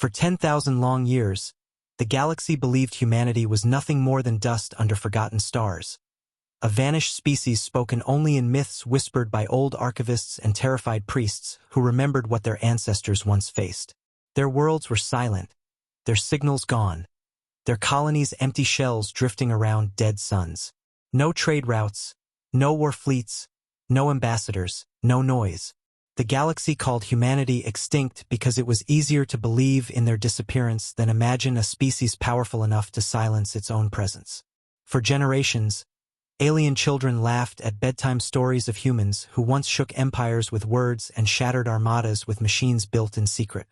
For 10,000 long years, the galaxy believed humanity was nothing more than dust under forgotten stars. A vanished species spoken only in myths whispered by old archivists and terrified priests who remembered what their ancestors once faced. Their worlds were silent, their signals gone, their colonies empty shells drifting around dead suns. No trade routes, no war fleets, no ambassadors, no noise. The galaxy called humanity extinct because it was easier to believe in their disappearance than imagine a species powerful enough to silence its own presence. For generations, alien children laughed at bedtime stories of humans who once shook empires with words and shattered armadas with machines built in secret.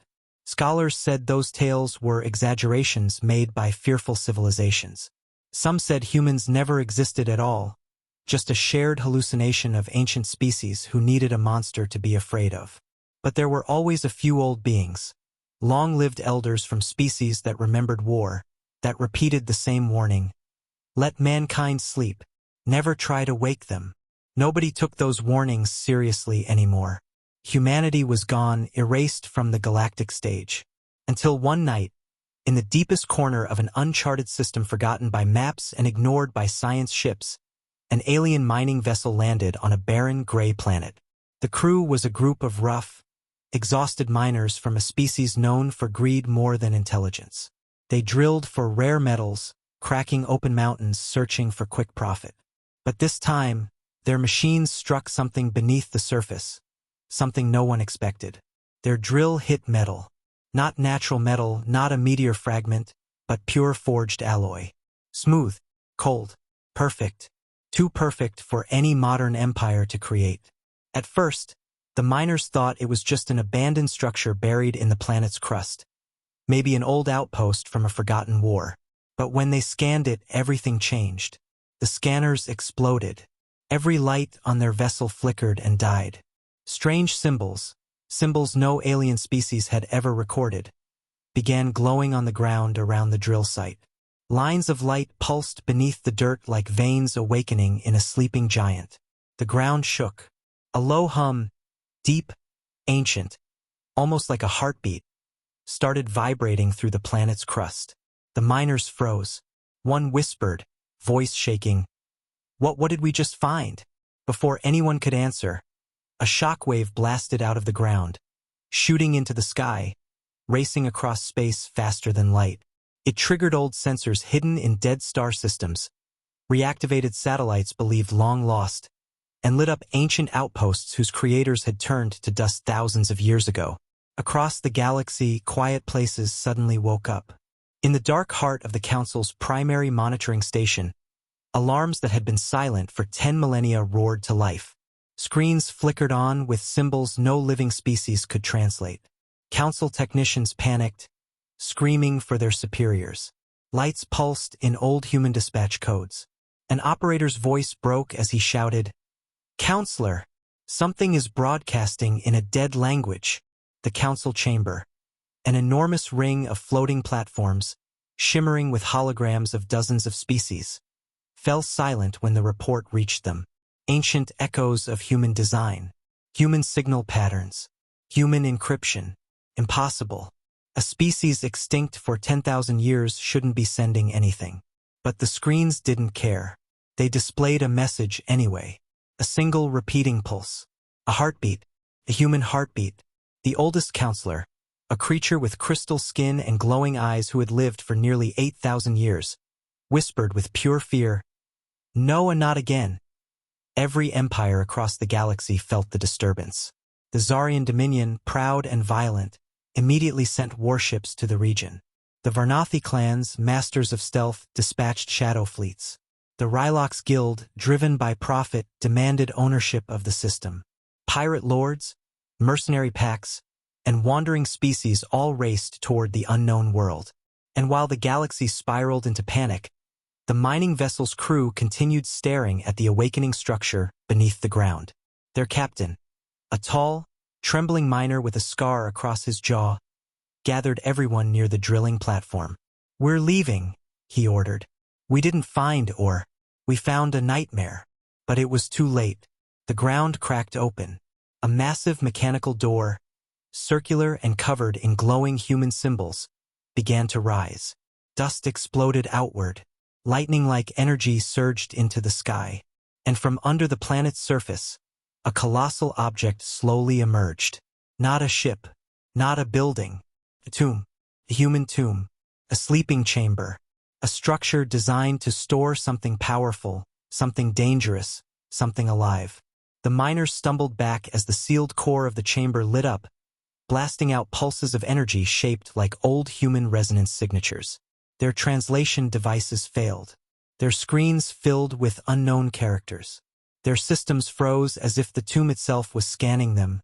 Scholars said those tales were exaggerations made by fearful civilizations. Some said humans never existed at all, just a shared hallucination of ancient species who needed a monster to be afraid of. But there were always a few old beings, long-lived elders from species that remembered war, that repeated the same warning. Let mankind sleep. Never try to wake them. Nobody took those warnings seriously anymore. Humanity was gone, erased from the galactic stage. Until one night, in the deepest corner of an uncharted system forgotten by maps and ignored by science ships, an alien mining vessel landed on a barren gray planet. The crew was a group of rough, exhausted miners from a species known for greed more than intelligence. They drilled for rare metals, cracking open mountains searching for quick profit. But this time, their machines struck something beneath the surface, something no one expected. Their drill hit metal. Not natural metal, not a meteor fragment, but pure forged alloy. Smooth, cold, perfect. Too perfect for any modern empire to create. At first, the miners thought it was just an abandoned structure buried in the planet's crust. Maybe an old outpost from a forgotten war. But when they scanned it, everything changed. The scanners exploded. Every light on their vessel flickered and died. Strange symbols no alien species had ever recorded, began glowing on the ground around the drill site. Lines of light pulsed beneath the dirt like veins awakening in a sleeping giant. The ground shook. A low hum, deep, ancient, almost like a heartbeat, started vibrating through the planet's crust. The miners froze. One whispered, voice shaking, What did we just find?" Before anyone could answer, a shockwave blasted out of the ground, shooting into the sky, racing across space faster than light. It triggered old sensors hidden in dead star systems, reactivated satellites believed long lost, and lit up ancient outposts whose creators had turned to dust thousands of years ago. Across the galaxy, quiet places suddenly woke up. In the dark heart of the Council's primary monitoring station, alarms that had been silent for 10 millennia roared to life. Screens flickered on with symbols no living species could translate. Council technicians panicked, screaming for their superiors. Lights pulsed in old human dispatch codes. An operator's voice broke as he shouted, "Counselor, something is broadcasting in a dead language." The council chamber, an enormous ring of floating platforms, shimmering with holograms of dozens of species, fell silent when the report reached them. Ancient echoes of human design, human signal patterns, human encryption. Impossible. A species extinct for 10,000 years shouldn't be sending anything. But the screens didn't care. They displayed a message anyway. A single repeating pulse. A heartbeat. A human heartbeat. The oldest counselor, a creature with crystal skin and glowing eyes who had lived for nearly 8,000 years, whispered with pure fear, "No and not again." Every empire across the galaxy felt the disturbance. The Zarian Dominion, proud and violent, immediately sent warships to the region. The Varnathi clans, masters of stealth, dispatched shadow fleets. The Rylox Guild, driven by profit, demanded ownership of the system. Pirate lords, mercenary packs, and wandering species all raced toward the unknown world. And while the galaxy spiraled into panic, the mining vessel's crew continued staring at the awakening structure beneath the ground. Their captain, a tall, trembling miner with a scar across his jaw, gathered everyone near the drilling platform. "We're leaving," he ordered. "We didn't find ore. We found a nightmare." But it was too late. The ground cracked open. A massive mechanical door, circular and covered in glowing human symbols, began to rise. Dust exploded outward. Lightning-like energy surged into the sky. And from under the planet's surface, a colossal object slowly emerged. Not a ship, not a building, a tomb, a human tomb, a sleeping chamber, a structure designed to store something powerful, something dangerous, something alive. The miners stumbled back as the sealed core of the chamber lit up, blasting out pulses of energy shaped like old human resonance signatures. Their translation devices failed. Their screens filled with unknown characters. Their systems froze as if the tomb itself was scanning them,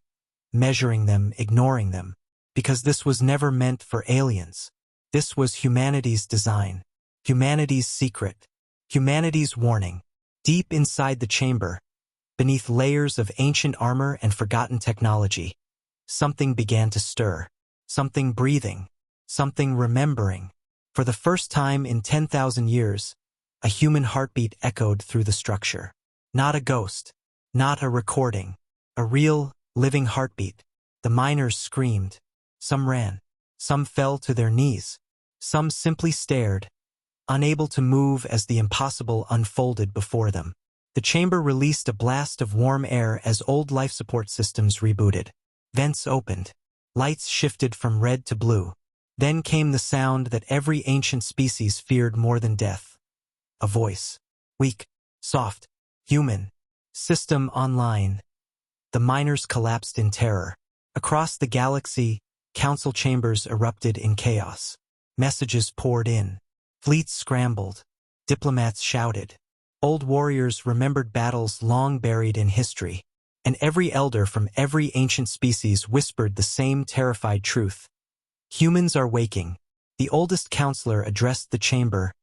measuring them, ignoring them. Because this was never meant for aliens. This was humanity's design, humanity's secret, humanity's warning. Deep inside the chamber, beneath layers of ancient armor and forgotten technology, something began to stir. Something breathing, something remembering. For the first time in 10,000 years, a human heartbeat echoed through the structure. Not a ghost, not a recording, a real, living heartbeat. The miners screamed. Some ran. Some fell to their knees. Some simply stared, unable to move as the impossible unfolded before them. The chamber released a blast of warm air as old life support systems rebooted. Vents opened. Lights shifted from red to blue. Then came the sound that every ancient species feared more than death. A voice. Weak, soft, human. System online. The miners collapsed in terror. Across the galaxy, council chambers erupted in chaos. Messages poured in. Fleets scrambled. Diplomats shouted. Old warriors remembered battles long buried in history. And every elder from every ancient species whispered the same terrified truth. Humans are waking. The oldest counselor addressed the chamber,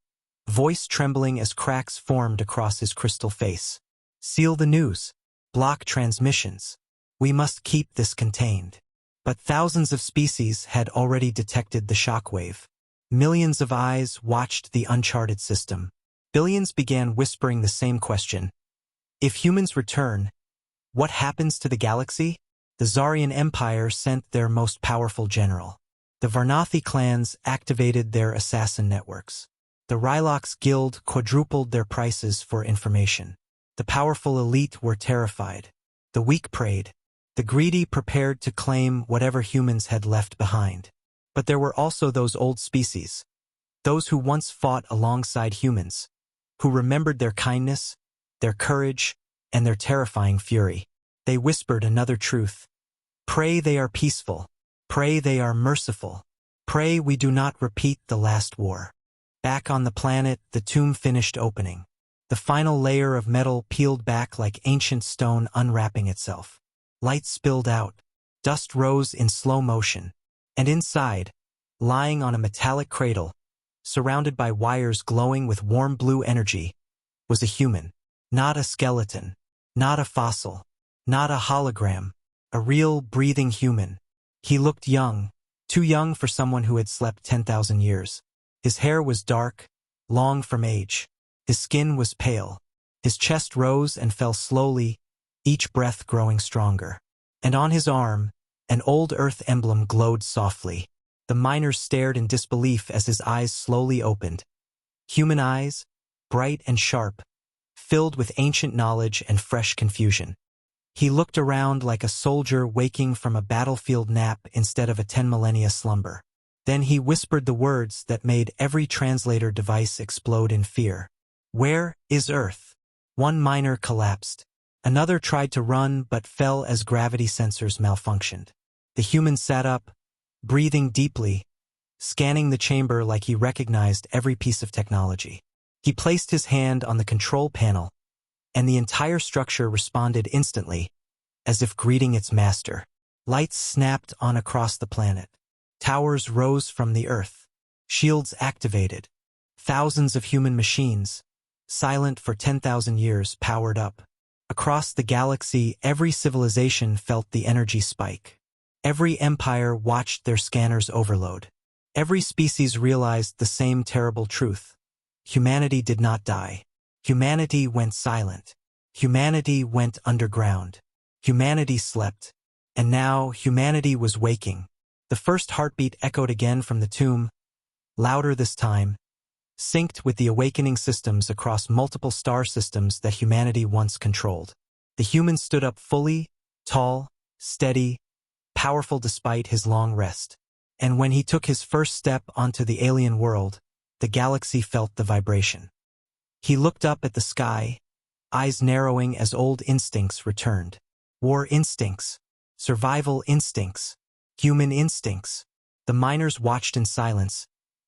voice trembling as cracks formed across his crystal face. Seal the news. Block transmissions. We must keep this contained. But thousands of species had already detected the shockwave. Millions of eyes watched the uncharted system. Billions began whispering the same question. If humans return, what happens to the galaxy? The Zarian Empire sent their most powerful general. The Varnathi clans activated their assassin networks. The Rylox Guild quadrupled their prices for information. The powerful elite were terrified. The weak prayed. The greedy prepared to claim whatever humans had left behind. But there were also those old species. Those who once fought alongside humans. Who remembered their kindness, their courage, and their terrifying fury. They whispered another truth. Pray they are peaceful. Pray they are merciful. Pray we do not repeat the last war. Back on the planet, the tomb finished opening. The final layer of metal peeled back like ancient stone unwrapping itself. Light spilled out. Dust rose in slow motion. And inside, lying on a metallic cradle, surrounded by wires glowing with warm blue energy, was a human. Not a skeleton. Not a fossil. Not a hologram. A real, breathing human. He looked young, too young for someone who had slept 10,000 years. His hair was dark, long from age. His skin was pale. His chest rose and fell slowly, each breath growing stronger. And on his arm, an old Earth emblem glowed softly. The miners stared in disbelief as his eyes slowly opened. Human eyes, bright and sharp, filled with ancient knowledge and fresh confusion. He looked around like a soldier waking from a battlefield nap instead of a 10 millennia slumber. Then he whispered the words that made every translator device explode in fear. Where is Earth? One miner collapsed. Another tried to run but fell as gravity sensors malfunctioned. The human sat up, breathing deeply, scanning the chamber like he recognized every piece of technology. He placed his hand on the control panel, and the entire structure responded instantly, as if greeting its master. Lights snapped on across the planet. Towers rose from the earth. Shields activated. Thousands of human machines, silent for 10,000 years, powered up. Across the galaxy, every civilization felt the energy spike. Every empire watched their scanners overload. Every species realized the same terrible truth. Humanity did not die. Humanity went silent. Humanity went underground. Humanity slept. And now humanity was waking. The first heartbeat echoed again from the tomb, louder this time, synced with the awakening systems across multiple star systems that humanity once controlled. The human stood up fully, tall, steady, powerful despite his long rest. And when he took his first step onto the alien world, the galaxy felt the vibration. He looked up at the sky, eyes narrowing as old instincts returned. War instincts, survival instincts, human instincts. The miners watched in silence,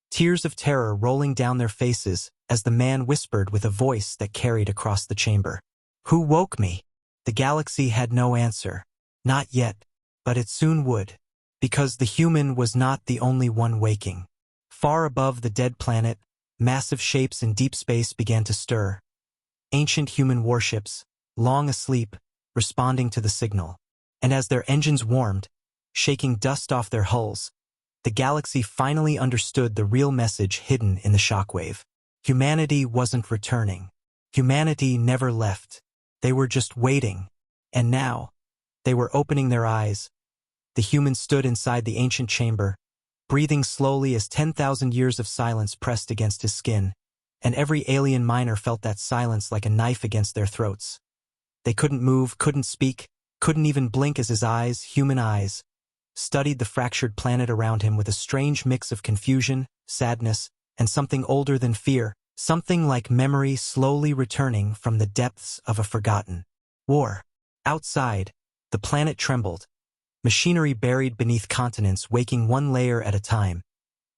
tears of terror rolling down their faces as the man whispered with a voice that carried across the chamber. "Who woke me?" The galaxy had no answer. Not yet, but it soon would. Because the human was not the only one waking. Far above the dead planet, massive shapes in deep space began to stir. Ancient human warships, long asleep, responding to the signal. And as their engines warmed, shaking dust off their hulls, the galaxy finally understood the real message hidden in the shockwave. Humanity wasn't returning. Humanity never left. They were just waiting. And now, they were opening their eyes. The human stood inside the ancient chamber, breathing slowly as 10,000 years of silence pressed against his skin, and every alien miner felt that silence like a knife against their throats. They couldn't move, couldn't speak, couldn't even blink as his eyes, human eyes, studied the fractured planet around him with a strange mix of confusion, sadness, and something older than fear, something like memory slowly returning from the depths of a forgotten war. Outside, the planet trembled. Machinery buried beneath continents waking one layer at a time,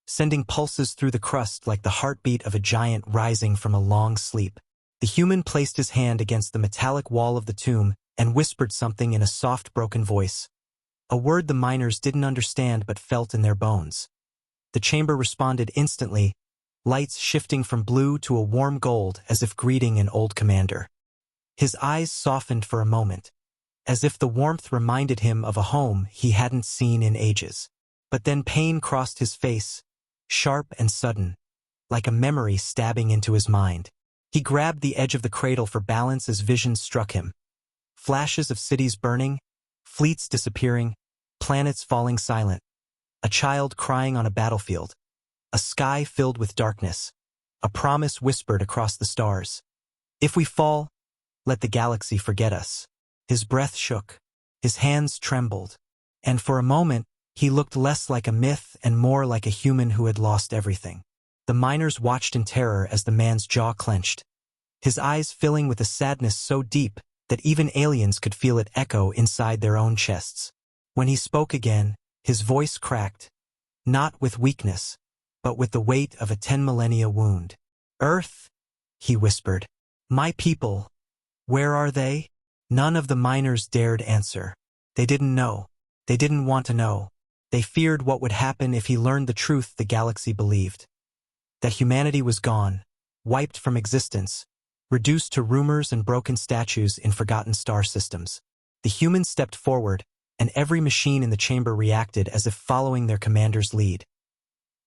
sending pulses through the crust like the heartbeat of a giant rising from a long sleep. The human placed his hand against the metallic wall of the tomb and whispered something in a soft, broken voice. A word the miners didn't understand but felt in their bones. The chamber responded instantly, lights shifting from blue to a warm gold as if greeting an old commander. His eyes softened for a moment, as if the warmth reminded him of a home he hadn't seen in ages. But then pain crossed his face, sharp and sudden, like a memory stabbing into his mind. He grabbed the edge of the cradle for balance as visions struck him. Flashes of cities burning, fleets disappearing, planets falling silent, a child crying on a battlefield, a sky filled with darkness, a promise whispered across the stars. If we fall, let the galaxy forget us. His breath shook, his hands trembled, and for a moment, he looked less like a myth and more like a human who had lost everything. The miners watched in terror as the man's jaw clenched, his eyes filling with a sadness so deep that even aliens could feel it echo inside their own chests. When he spoke again, his voice cracked, not with weakness, but with the weight of a 10 millennia wound. "Earth," he whispered, "my people, where are they?" None of the miners dared answer. They didn't know. They didn't want to know. They feared what would happen if he learned the truth the galaxy believed. That humanity was gone, wiped from existence, reduced to rumors and broken statues in forgotten star systems. The humans stepped forward, and every machine in the chamber reacted as if following their commander's lead.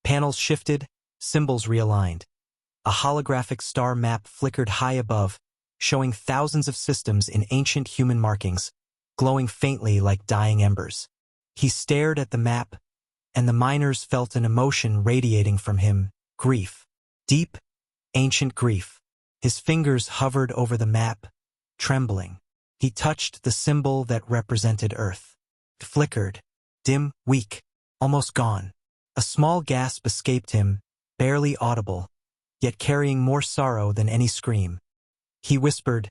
Panels shifted, symbols realigned. A holographic star map flickered high above, showing thousands of systems in ancient human markings, glowing faintly like dying embers. He stared at the map, and the miners felt an emotion radiating from him, grief. Deep, ancient grief. His fingers hovered over the map, trembling. He touched the symbol that represented Earth. It flickered, dim, weak, almost gone. A small gasp escaped him, barely audible, yet carrying more sorrow than any scream. He whispered,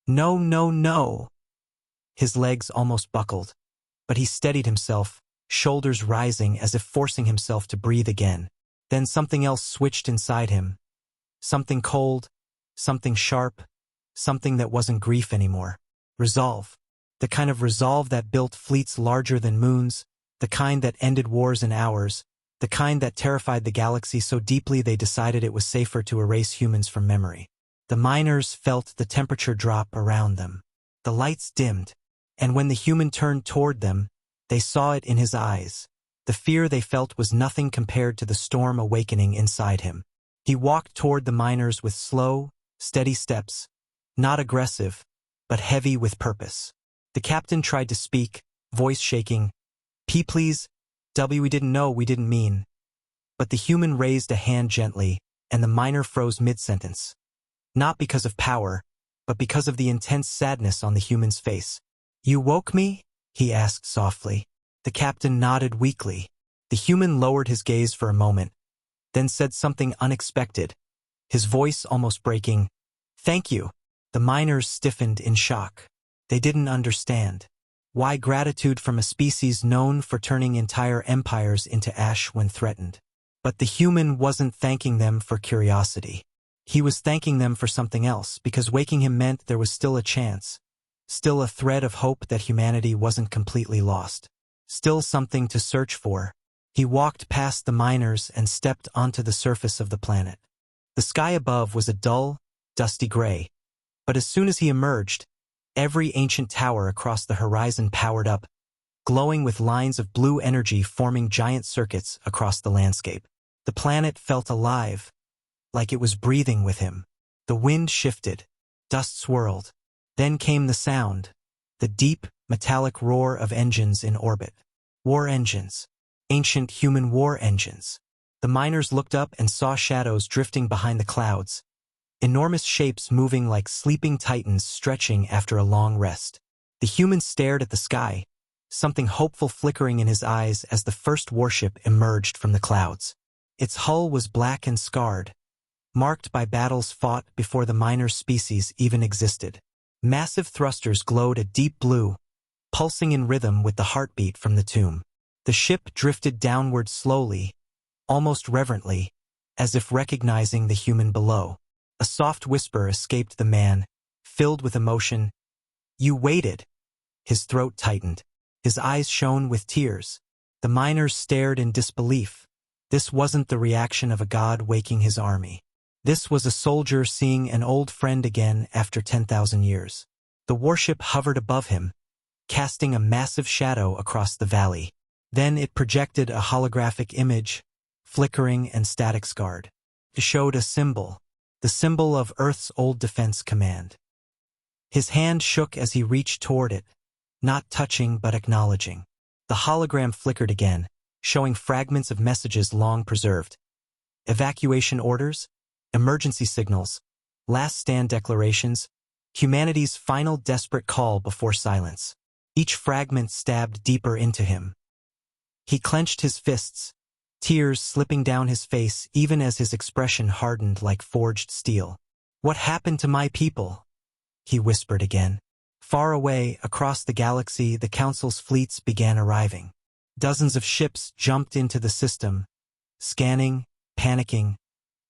"No, no, no." His legs almost buckled, but he steadied himself, shoulders rising as if forcing himself to breathe again. Then something else switched inside him. Something cold, something sharp, something that wasn't grief anymore. Resolve. The kind of resolve that built fleets larger than moons, the kind that ended wars in hours, the kind that terrified the galaxy so deeply they decided it was safer to erase humans from memory. The miners felt the temperature drop around them. The lights dimmed, and when the human turned toward them, they saw it in his eyes. The fear they felt was nothing compared to the storm awakening inside him. He walked toward the miners with slow, steady steps, not aggressive, but heavy with purpose. The captain tried to speak, voice shaking. P please, we didn't know, we didn't mean. But the human raised a hand gently, and the miner froze mid-sentence. Not because of power, but because of the intense sadness on the human's face. You woke me? He asked softly. The captain nodded weakly. The human lowered his gaze for a moment, then said something unexpected, his voice almost breaking. Thank you. The miners stiffened in shock. They didn't understand. Why gratitude from a species known for turning entire empires into ash when threatened? But the human wasn't thanking them for curiosity. He was thanking them for something else, because waking him meant there was still a chance. Still a thread of hope that humanity wasn't completely lost. Still something to search for. He walked past the miners and stepped onto the surface of the planet. The sky above was a dull, dusty gray. But as soon as he emerged, every ancient tower across the horizon powered up, glowing with lines of blue energy forming giant circuits across the landscape. The planet felt alive, like it was breathing with him. The wind shifted, dust swirled. Then came the sound, the deep, metallic roar of engines in orbit. War engines. Ancient human war engines. The miners looked up and saw shadows drifting behind the clouds, enormous shapes moving like sleeping titans stretching after a long rest. The human stared at the sky, something hopeful flickering in his eyes as the first warship emerged from the clouds. Its hull was black and scarred, marked by battles fought before the miner species even existed. Massive thrusters glowed a deep blue, pulsing in rhythm with the heartbeat from the tomb. The ship drifted downward slowly, almost reverently, as if recognizing the human below. A soft whisper escaped the man, filled with emotion. You waited. His throat tightened. His eyes shone with tears. The miners stared in disbelief. This wasn't the reaction of a god waking his army. This was a soldier seeing an old friend again after 10,000 years. The warship hovered above him, casting a massive shadow across the valley. Then it projected a holographic image, flickering and static scarred. It showed a symbol, the symbol of Earth's old defense command. His hand shook as he reached toward it, not touching but acknowledging. The hologram flickered again, showing fragments of messages long preserved. Evacuation orders, emergency signals, last stand declarations, humanity's final desperate call before silence. Each fragment stabbed deeper into him. He clenched his fists, tears slipping down his face even as his expression hardened like forged steel. What happened to my people? He whispered again. Far away, across the galaxy, the Council's fleets began arriving. Dozens of ships jumped into the system, scanning, panicking,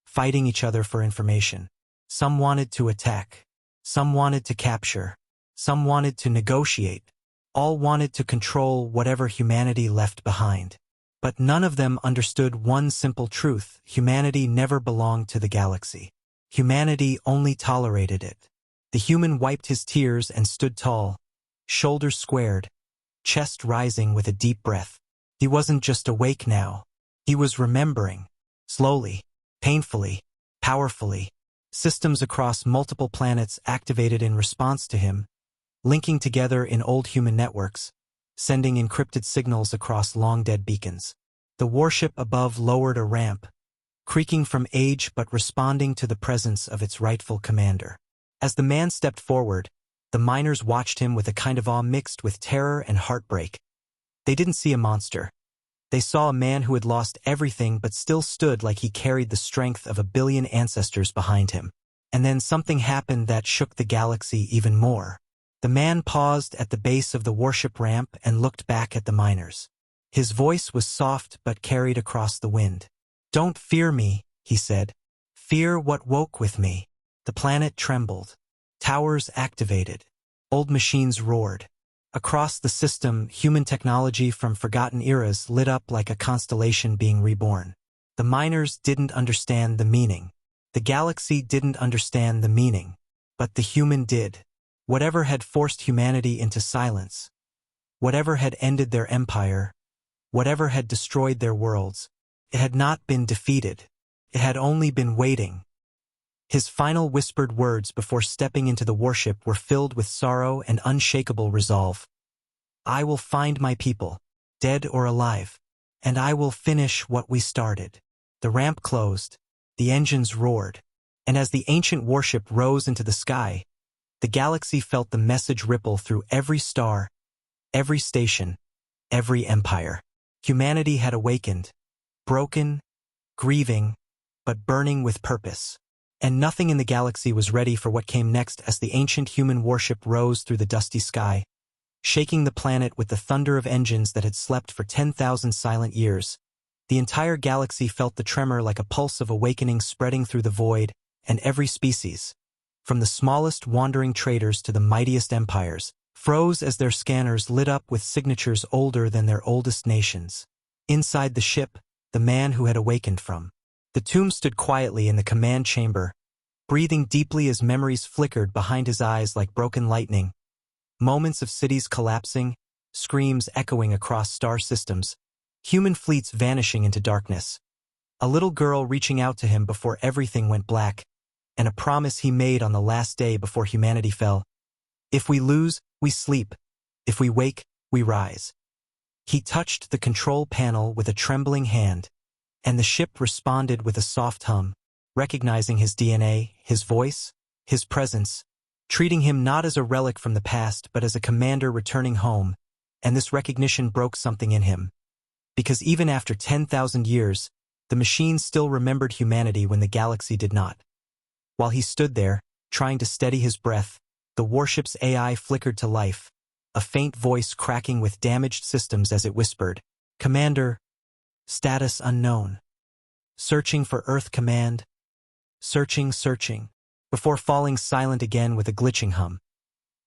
fighting each other for information. Some wanted to attack. Some wanted to capture. Some wanted to negotiate. All wanted to control whatever humanity left behind. But none of them understood one simple truth: humanity never belonged to the galaxy. Humanity only tolerated it. The human wiped his tears and stood tall, shoulders squared, chest rising with a deep breath. He wasn't just awake now. He was remembering. Slowly, painfully, powerfully. Systems across multiple planets activated in response to him, linking together in old human networks, sending encrypted signals across long-dead beacons. The warship above lowered a ramp, creaking from age but responding to the presence of its rightful commander. As the man stepped forward, the miners watched him with a kind of awe mixed with terror and heartbreak. They didn't see a monster. They saw a man who had lost everything but still stood like he carried the strength of 1 billion ancestors behind him. And then something happened that shook the galaxy even more. The man paused at the base of the warship ramp and looked back at the miners. His voice was soft but carried across the wind. Don't fear me, he said. Fear what woke with me. The planet trembled. Towers activated. Old machines roared. Across the system, human technology from forgotten eras lit up like a constellation being reborn. The miners didn't understand the meaning. The galaxy didn't understand the meaning. But the human did. Whatever had forced humanity into silence, whatever had ended their empire, whatever had destroyed their worlds, it had not been defeated. It had only been waiting. His final whispered words before stepping into the warship were filled with sorrow and unshakable resolve. I will find my people, dead or alive, and I will finish what we started. The ramp closed, the engines roared, and as the ancient warship rose into the sky, the galaxy felt the message ripple through every star, every station, every empire. Humanity had awakened, broken, grieving, but burning with purpose. And nothing in the galaxy was ready for what came next as the ancient human warship rose through the dusty sky, shaking the planet with the thunder of engines that had slept for 10,000 silent years. The entire galaxy felt the tremor like a pulse of awakening spreading through the void, and every species, from the smallest wandering traders to the mightiest empires, froze as their scanners lit up with signatures older than their oldest nations. Inside the ship, the man who had awakened from the tomb stood quietly in the command chamber, breathing deeply as memories flickered behind his eyes like broken lightning. Moments of cities collapsing, screams echoing across star systems, human fleets vanishing into darkness. A little girl reaching out to him before everything went black, and a promise he made on the last day before humanity fell. If we lose, we sleep. If we wake, we rise. He touched the control panel with a trembling hand, and the ship responded with a soft hum, recognizing his DNA, his voice, his presence, treating him not as a relic from the past but as a commander returning home, and this recognition broke something in him. Because even after 10,000 years, the machine still remembered humanity when the galaxy did not. While he stood there, trying to steady his breath, the warship's AI flickered to life, a faint voice cracking with damaged systems as it whispered, "Commander, status unknown. Searching for Earth command. Searching," before falling silent again with a glitching hum.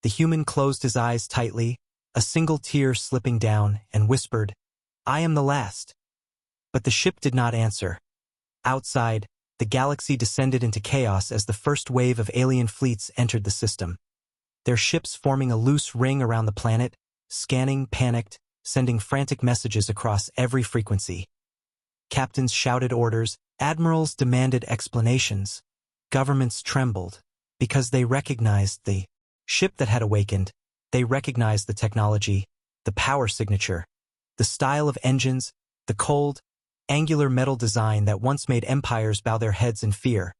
The human closed his eyes tightly, a single tear slipping down, and whispered, "I am the last." But the ship did not answer. Outside, the galaxy descended into chaos as the first wave of alien fleets entered the system. Their ships forming a loose ring around the planet, scanning, panicked, sending frantic messages across every frequency. Captains shouted orders, admirals demanded explanations. Governments trembled, because they recognized the ship that had awakened. They recognized the technology, the power signature, the style of engines, the cold, angular metal design that once made empires bow their heads in fear.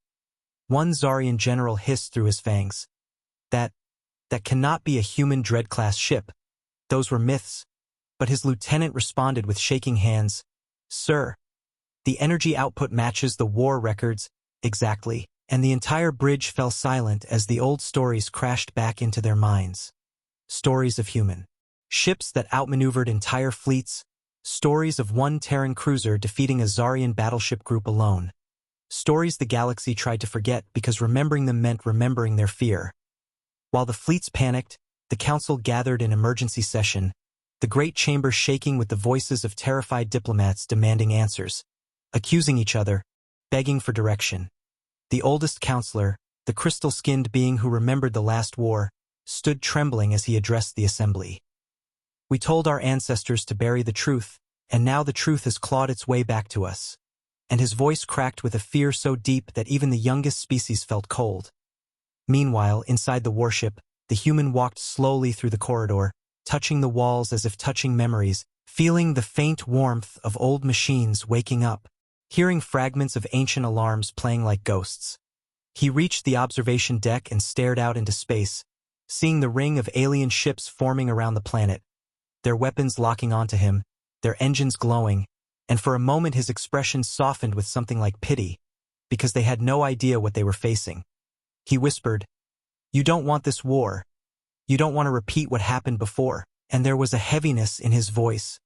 One Zarian general hissed through his fangs, That cannot be a human Dread-class ship. Those were myths." But his lieutenant responded with shaking hands, "Sir, the energy output matches the war records, exactly." And the entire bridge fell silent as the old stories crashed back into their minds. Stories of human ships that outmaneuvered entire fleets, stories of one Terran cruiser defeating a Zarian battleship group alone. Stories the galaxy tried to forget because remembering them meant remembering their fear. While the fleets panicked, the council gathered in emergency session, the great chamber shaking with the voices of terrified diplomats demanding answers, accusing each other, begging for direction. The oldest counselor, the crystal-skinned being who remembered the last war, stood trembling as he addressed the assembly. "We told our ancestors to bury the truth, and now the truth has clawed its way back to us." And his voice cracked with a fear so deep that even the youngest species felt cold. Meanwhile, inside the warship, the human walked slowly through the corridor, touching the walls as if touching memories, feeling the faint warmth of old machines waking up, hearing fragments of ancient alarms playing like ghosts. He reached the observation deck and stared out into space, seeing the ring of alien ships forming around the planet, their weapons locking onto him, their engines glowing, and for a moment his expression softened with something like pity, because they had no idea what they were facing. He whispered, "You don't want this war. You don't want to repeat what happened before." And there was a heaviness in his voice,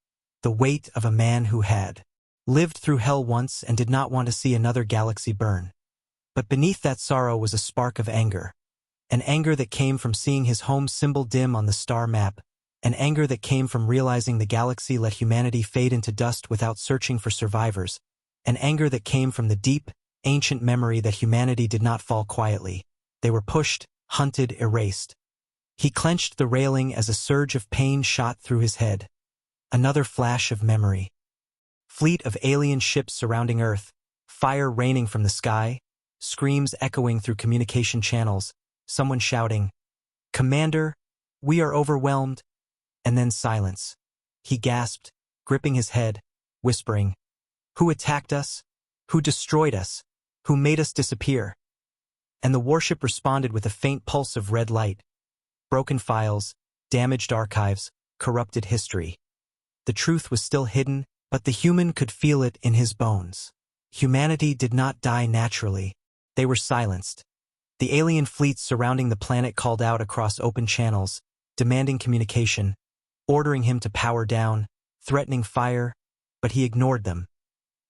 the weight of a man who had lived through hell once and did not want to see another galaxy burn. But beneath that sorrow was a spark of anger, an anger that came from seeing his home symbol dim on the star map, an anger that came from realizing the galaxy let humanity fade into dust without searching for survivors, an anger that came from the deep, ancient memory that humanity did not fall quietly. They were pushed, hunted, erased. He clenched the railing as a surge of pain shot through his head. Another flash of memory. Fleet of alien ships surrounding Earth, fire raining from the sky, screams echoing through communication channels, someone shouting, "Commander, we are overwhelmed." and then silence. He gasped, gripping his head, whispering, "Who attacked us? Who destroyed us? Who made us disappear?" And the warship responded with a faint pulse of red light. Broken files, damaged archives, corrupted history. The truth was still hidden, but the human could feel it in his bones. Humanity did not die naturally. They were silenced. The alien fleets surrounding the planet called out across open channels, demanding communication, ordering him to power down, threatening fire, but he ignored them.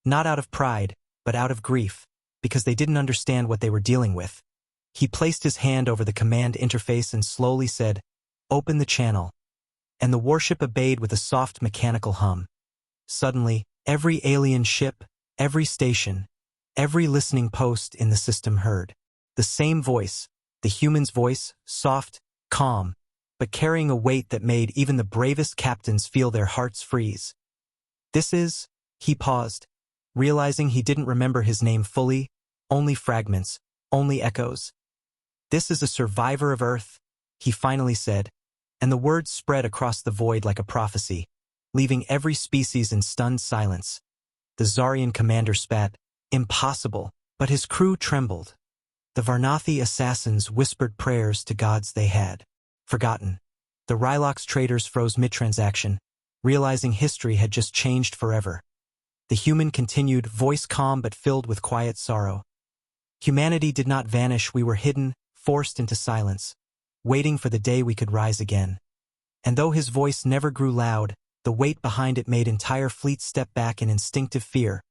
Not out of pride, but out of grief, because they didn't understand what they were dealing with. He placed his hand over the command interface and slowly said, "Open the channel." And the warship obeyed with a soft mechanical hum. Suddenly, every alien ship, every station, every listening post in the system heard the same voice, the human's voice, soft, calm, but carrying a weight that made even the bravest captains feel their hearts freeze. "This is," he paused, realizing he didn't remember his name fully, only fragments, only echoes. "This is a survivor of Earth," he finally said, and the words spread across the void like a prophecy, leaving every species in stunned silence. The Zarian commander spat, "Impossible," but his crew trembled. The Varnathi assassins whispered prayers to gods they had forgotten. The Rylox traders froze mid-transaction, realizing history had just changed forever. The human continued, voice calm but filled with quiet sorrow. "Humanity did not vanish, we were hidden, forced into silence, waiting for the day we could rise again." And though his voice never grew loud, the weight behind it made entire fleets step back in instinctive fear.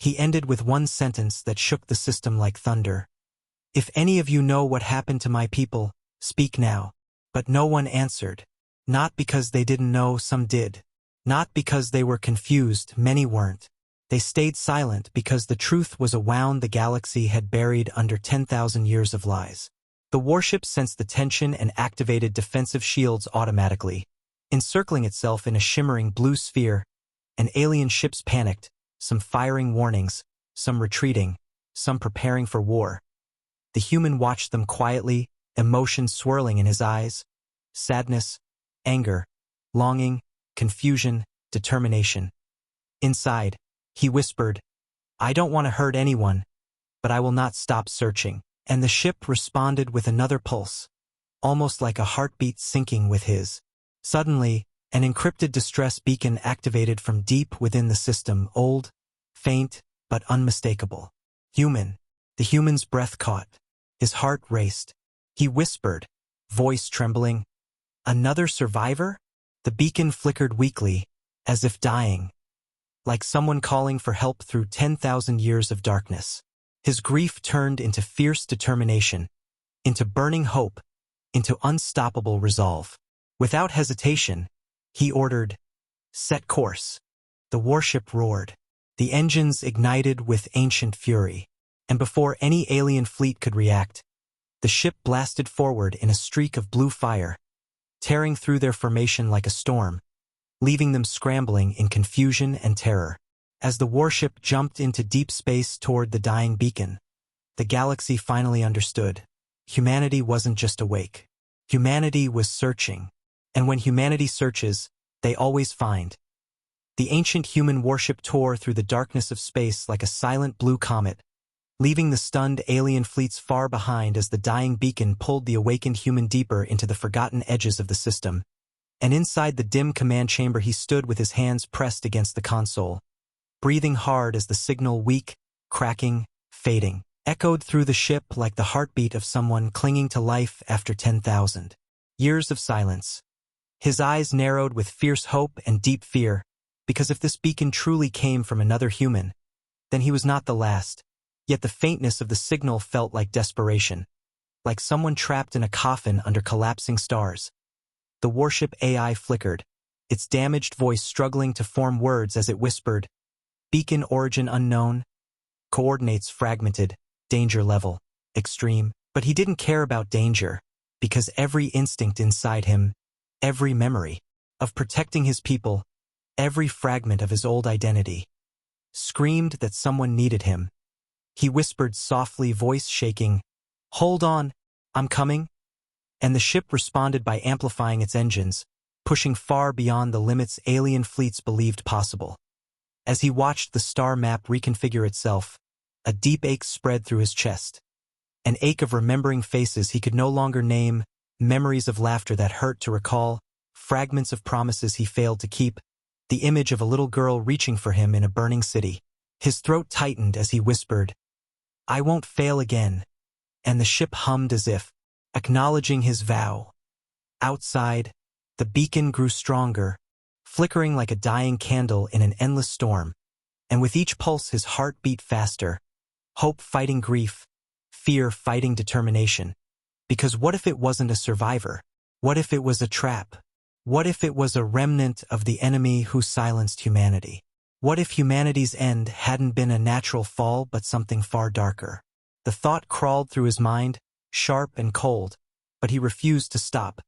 He ended with one sentence that shook the system like thunder. "If any of you know what happened to my people, speak now." But no one answered. Not because they didn't know, some did. Not because they were confused, many weren't. They stayed silent because the truth was a wound the galaxy had buried under 10,000 years of lies. The warship sensed the tension and activated defensive shields automatically, encircling itself in a shimmering blue sphere. And alien ships panicked, some firing warnings, some retreating, some preparing for war. The human watched them quietly, emotion swirling in his eyes. Sadness, anger, longing, confusion, determination. Inside, he whispered, "I don't want to hurt anyone, but I will not stop searching." And the ship responded with another pulse, almost like a heartbeat syncing with his. Suddenly, an encrypted distress beacon activated from deep within the system, old, faint, but unmistakable. "Human." The human's breath caught. His heart raced. He whispered, voice trembling, "Another survivor?" The beacon flickered weakly, as if dying, like someone calling for help through 10,000 years of darkness. His grief turned into fierce determination, into burning hope, into unstoppable resolve. Without hesitation, he ordered, "Set course." The warship roared. The engines ignited with ancient fury, and before any alien fleet could react, the ship blasted forward in a streak of blue fire, tearing through their formation like a storm, leaving them scrambling in confusion and terror. As the warship jumped into deep space toward the dying beacon, the galaxy finally understood. Humanity wasn't just awake. Humanity was searching. And when humanity searches, they always find. The ancient human warship tore through the darkness of space like a silent blue comet, leaving the stunned alien fleets far behind as the dying beacon pulled the awakened human deeper into the forgotten edges of the system. And inside the dim command chamber he stood with his hands pressed against the console, breathing hard as the signal, weak, cracking, fading, echoed through the ship like the heartbeat of someone clinging to life after 10,000 years of silence. His eyes narrowed with fierce hope and deep fear, because if this beacon truly came from another human, then he was not the last. Yet the faintness of the signal felt like desperation, like someone trapped in a coffin under collapsing stars. The warship AI flickered, its damaged voice struggling to form words as it whispered, "Beacon origin unknown, coordinates fragmented, danger level, extreme." But he didn't care about danger, because every instinct inside him, every memory of protecting his people, every fragment of his old identity, screamed that someone needed him. He whispered softly, voice shaking, "Hold on, I'm coming." And the ship responded by amplifying its engines, pushing far beyond the limits alien fleets believed possible. As he watched the star map reconfigure itself, a deep ache spread through his chest. An ache of remembering faces he could no longer name, memories of laughter that hurt to recall, fragments of promises he failed to keep, the image of a little girl reaching for him in a burning city. His throat tightened as he whispered, "I won't fail again," and the ship hummed as if, acknowledging his vow. Outside, the beacon grew stronger, flickering like a dying candle in an endless storm, and with each pulse his heart beat faster, hope fighting grief, fear fighting determination. Because what if it wasn't a survivor? What if it was a trap? What if it was a remnant of the enemy who silenced humanity? What if humanity's end hadn't been a natural fall but something far darker? The thought crawled through his mind, sharp and cold, but he refused to stop.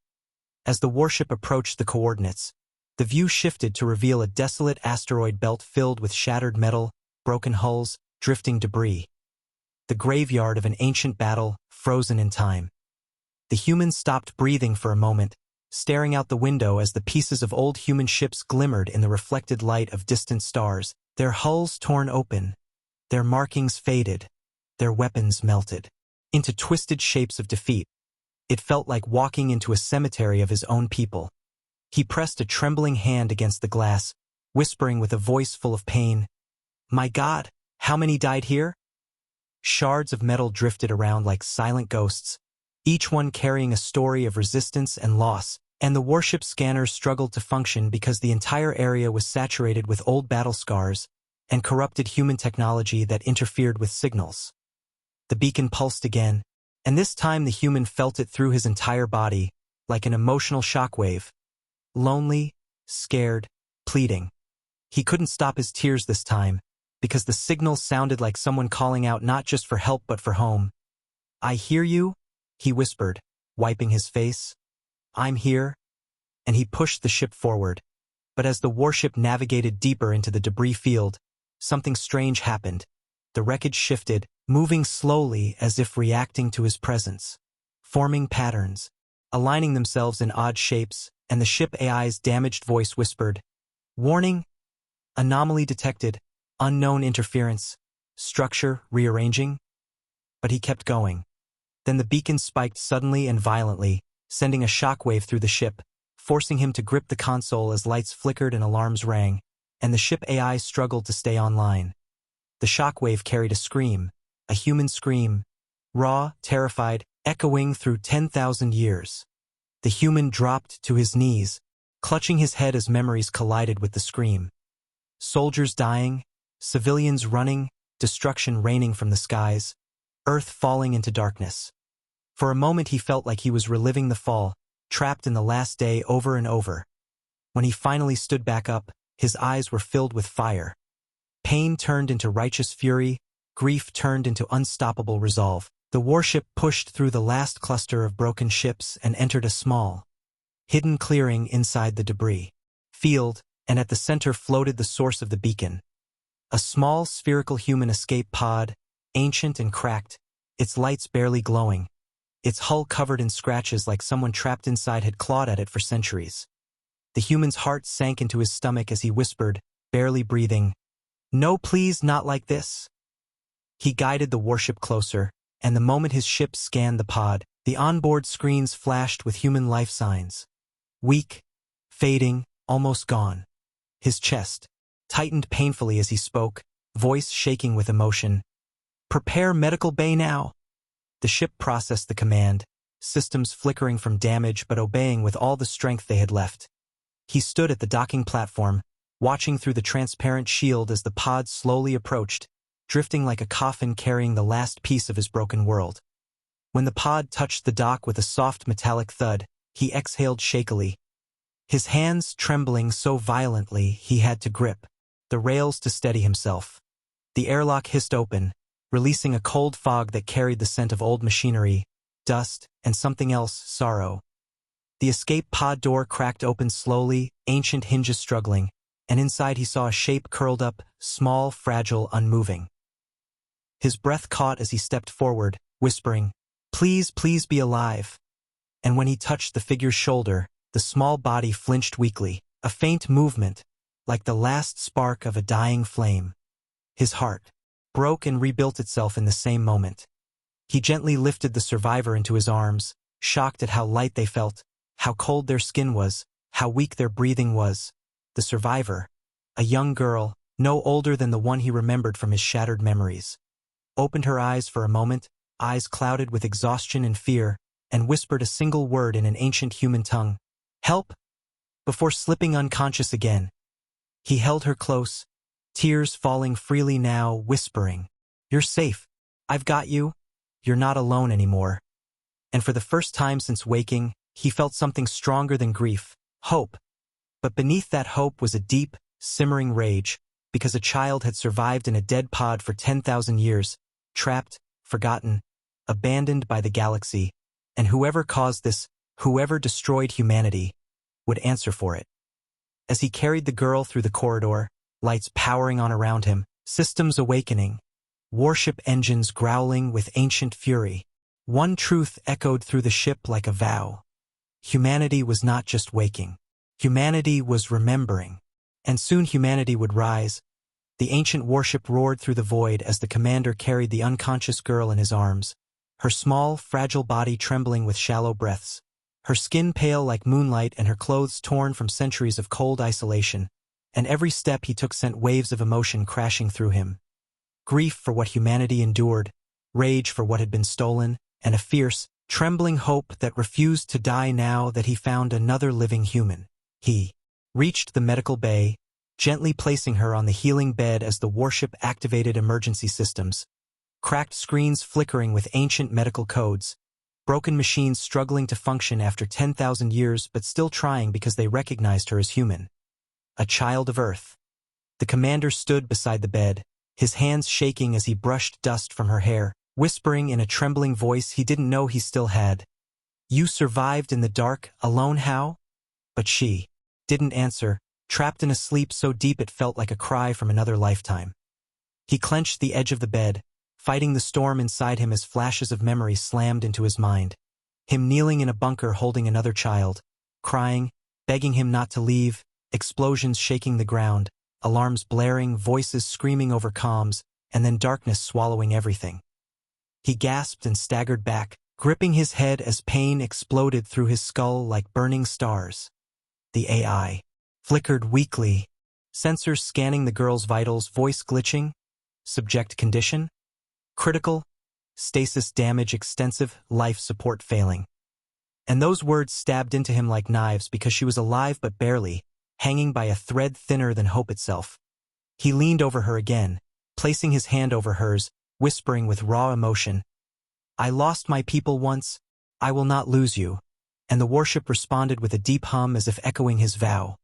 As the warship approached the coordinates, the view shifted to reveal a desolate asteroid belt filled with shattered metal, broken hulls, drifting debris. The graveyard of an ancient battle, frozen in time. The humans stopped breathing for a moment, staring out the window as the pieces of old human ships glimmered in the reflected light of distant stars, their hulls torn open, their markings faded, their weapons melted into twisted shapes of defeat. It felt like walking into a cemetery of his own people. He pressed a trembling hand against the glass, whispering with a voice full of pain, "My God, how many died here?" Shards of metal drifted around like silent ghosts, each one carrying a story of resistance and loss, and the warship scanners struggled to function because the entire area was saturated with old battle scars and corrupted human technology that interfered with signals. The beacon pulsed again, and this time the human felt it through his entire body, like an emotional shockwave. Lonely, scared, pleading. He couldn't stop his tears this time, because the signal sounded like someone calling out not just for help but for home. "I hear you," he whispered, wiping his face. "I'm here," and he pushed the ship forward. But as the warship navigated deeper into the debris field, something strange happened. The wreckage shifted, moving slowly as if reacting to his presence, forming patterns, aligning themselves in odd shapes, and the ship AI's damaged voice whispered, "Warning! Anomaly detected, unknown interference, structure rearranging." But he kept going. Then the beacon spiked suddenly and violently, sending a shockwave through the ship, forcing him to grip the console as lights flickered and alarms rang, and the ship AI struggled to stay online. The shockwave carried a scream, a human scream, raw, terrified, echoing through 10,000 years. The human dropped to his knees, clutching his head as memories collided with the scream. Soldiers dying, civilians running, destruction raining from the skies, Earth falling into darkness. For a moment he felt like he was reliving the fall, trapped in the last day over and over. When he finally stood back up, his eyes were filled with fire. Pain turned into righteous fury, grief turned into unstoppable resolve. The warship pushed through the last cluster of broken ships and entered a small, hidden clearing inside the debris field, and at the center floated the source of the beacon. A small spherical human escape pod, ancient and cracked, its lights barely glowing, its hull covered in scratches like someone trapped inside had clawed at it for centuries. The human's heart sank into his stomach as he whispered, barely breathing, "No, please, not like this." He guided the warship closer, and the moment his ship scanned the pod, the onboard screens flashed with human life signs. Weak, fading, almost gone. His chest tightened painfully as he spoke, voice shaking with emotion. "Prepare medical bay now." The ship processed the command, systems flickering from damage but obeying with all the strength they had left. He stood at the docking platform, watching through the transparent shield as the pod slowly approached, drifting like a coffin carrying the last piece of his broken world. When the pod touched the dock with a soft metallic thud, he exhaled shakily, his hands trembling so violently he had to grip the rails to steady himself. The airlock hissed open, releasing a cold fog that carried the scent of old machinery, dust, and something else, sorrow. The escape pod door cracked open slowly, ancient hinges struggling, and inside he saw a shape curled up, small, fragile, unmoving. His breath caught as he stepped forward, whispering, "Please, please be alive." And when he touched the figure's shoulder, The small body flinched weakly, a faint movement, like the last spark of a dying flame. His heart broke and rebuilt itself in the same moment. He gently lifted the survivor into his arms, shocked at how light they felt, how cold their skin was, how weak their breathing was. The survivor, a young girl, no older than the one he remembered from his shattered memories, opened her eyes for a moment, eyes clouded with exhaustion and fear, and whispered a single word in an ancient human tongue, "Help!" before slipping unconscious again. He held her close, tears falling freely now, whispering, "You're safe. I've got you. You're not alone anymore." And for the first time since waking, he felt something stronger than grief, hope. But beneath that hope was a deep, simmering rage, because a child had survived in a dead pod for 10,000 years, trapped, forgotten, abandoned by the galaxy, and whoever caused this, whoever destroyed humanity, would answer for it. As he carried the girl through the corridor, lights powering on around him, systems awakening, warship engines growling with ancient fury, one truth echoed through the ship like a vow. Humanity was not just waking. Humanity was remembering. And soon humanity would rise. The ancient warship roared through the void as the commander carried the unconscious girl in his arms, her small, fragile body trembling with shallow breaths, her skin pale like moonlight and her clothes torn from centuries of cold isolation, and every step he took sent waves of emotion crashing through him. Grief for what humanity endured, rage for what had been stolen, and a fierce, trembling hope that refused to die now that he found another living human. He reached the medical bay, gently placing her on the healing bed as the warship activated emergency systems, cracked screens flickering with ancient medical codes, broken machines struggling to function after 10,000 years but still trying because they recognized her as human. A child of Earth. The commander stood beside the bed, his hands shaking as he brushed dust from her hair, whispering in a trembling voice he didn't know he still had, "You survived in the dark, alone how?" But she didn't answer, trapped in a sleep so deep it felt like a cry from another lifetime. He clenched the edge of the bed, fighting the storm inside him as flashes of memory slammed into his mind. Him kneeling in a bunker holding another child, crying, begging him not to leave, explosions shaking the ground, alarms blaring, voices screaming over comms, and then darkness swallowing everything. He gasped and staggered back, gripping his head as pain exploded through his skull like burning stars. The AI flickered weakly, sensors scanning the girl's vitals, voice glitching, subject condition, critical, stasis damage extensive, life support failing. And those words stabbed into him like knives because she was alive but barely, hanging by a thread thinner than hope itself. He leaned over her again, placing his hand over hers, whispering with raw emotion, "I lost my people once, I will not lose you." And the warship responded with a deep hum as if echoing his vow.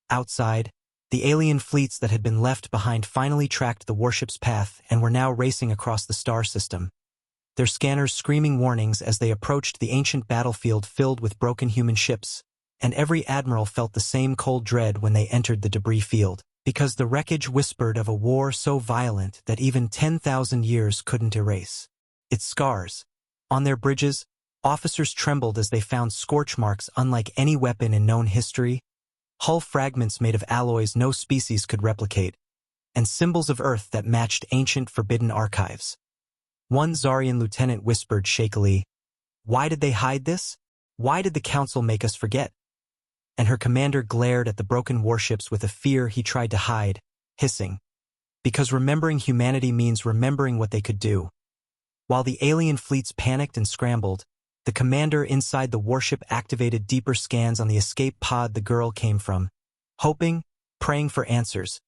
Outside, the alien fleets that had been left behind finally tracked the warship's path and were now racing across the star system, their scanners screaming warnings as they approached the ancient battlefield filled with broken human ships, and every admiral felt the same cold dread when they entered the debris field, because the wreckage whispered of a war so violent that even 10,000 years couldn't erase its scars. On their bridges, officers trembled as they found scorch marks unlike any weapon in known history, hull fragments made of alloys no species could replicate, and symbols of Earth that matched ancient forbidden archives. One Zarian lieutenant whispered shakily, "Why did they hide this? Why did the Council make us forget?" And her commander glared at the broken warships with a fear he tried to hide, hissing, "Because remembering humanity means remembering what they could do." While the alien fleets panicked and scrambled, the commander inside the warship activated deeper scans on the escape pod the girl came from, hoping, praying for answers.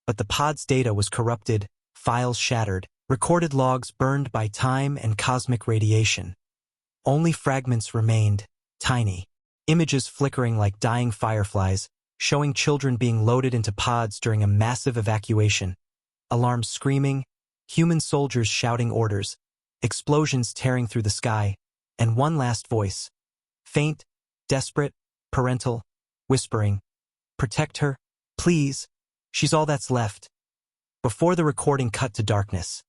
But the pod's data was corrupted, files shattered, recorded logs burned by time and cosmic radiation. Only fragments remained, tiny, images flickering like dying fireflies, showing children being loaded into pods during a massive evacuation, alarms screaming, human soldiers shouting orders, explosions tearing through the sky, and one last voice, faint, desperate, parental, whispering, "Protect her, please, she's all that's left." Before the recording cut to darkness,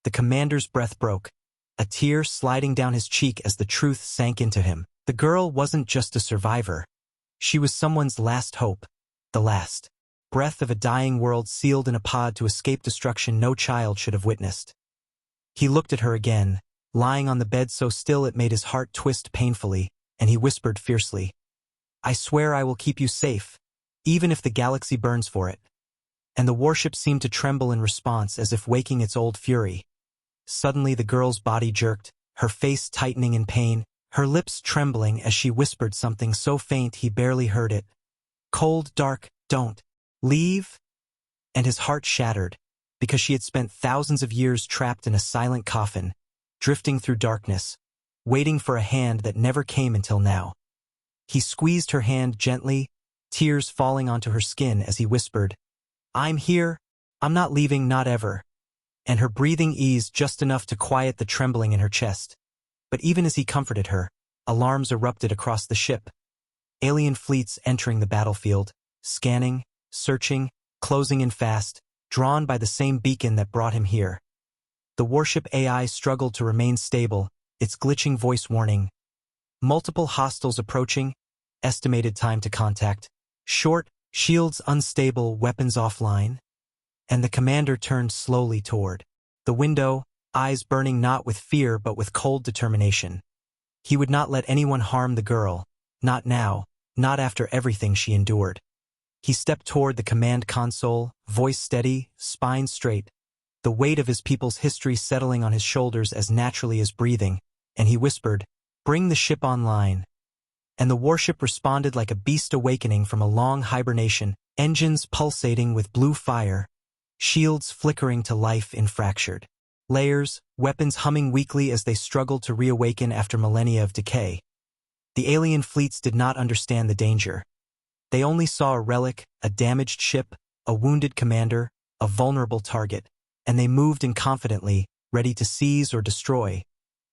the commander's breath broke, a tear sliding down his cheek as the truth sank into him. The girl wasn't just a survivor. She was someone's last hope, the last breath of a dying world sealed in a pod to escape destruction no child should have witnessed. He looked at her again, lying on the bed so still it made his heart twist painfully, and he whispered fiercely, "I swear I will keep you safe, even if the galaxy burns for it." And the warship seemed to tremble in response as if waking its old fury. Suddenly the girl's body jerked, her face tightening in pain, her lips trembling as she whispered something so faint he barely heard it. "Cold, dark, don't leave." And his heart shattered, because she had spent thousands of years trapped in a silent coffin, drifting through darkness, waiting for a hand that never came until now. He squeezed her hand gently, tears falling onto her skin as he whispered, "I'm here, I'm not leaving, not ever." And her breathing eased just enough to quiet the trembling in her chest. But even as he comforted her, alarms erupted across the ship. Alien fleets entering the battlefield, scanning, searching, closing in fast, drawn by the same beacon that brought him here. The warship AI struggled to remain stable, its glitching voice warning, "Multiple hostiles approaching, estimated time to contact, short, shields unstable, weapons offline." And the commander turned slowly toward the window, eyes burning not with fear but with cold determination. He would not let anyone harm the girl, not now, not after everything she endured. He stepped toward the command console, voice steady, spine straight, the weight of his people's history settling on his shoulders as naturally as breathing, and he whispered, "Bring the ship online." And the warship responded like a beast awakening from a long hibernation, engines pulsating with blue fire, shields flickering to life in fractured layers, weapons humming weakly as they struggled to reawaken after millennia of decay. The alien fleets did not understand the danger. They only saw a relic, a damaged ship, a wounded commander, a vulnerable target, and they moved in confidently, ready to seize or destroy.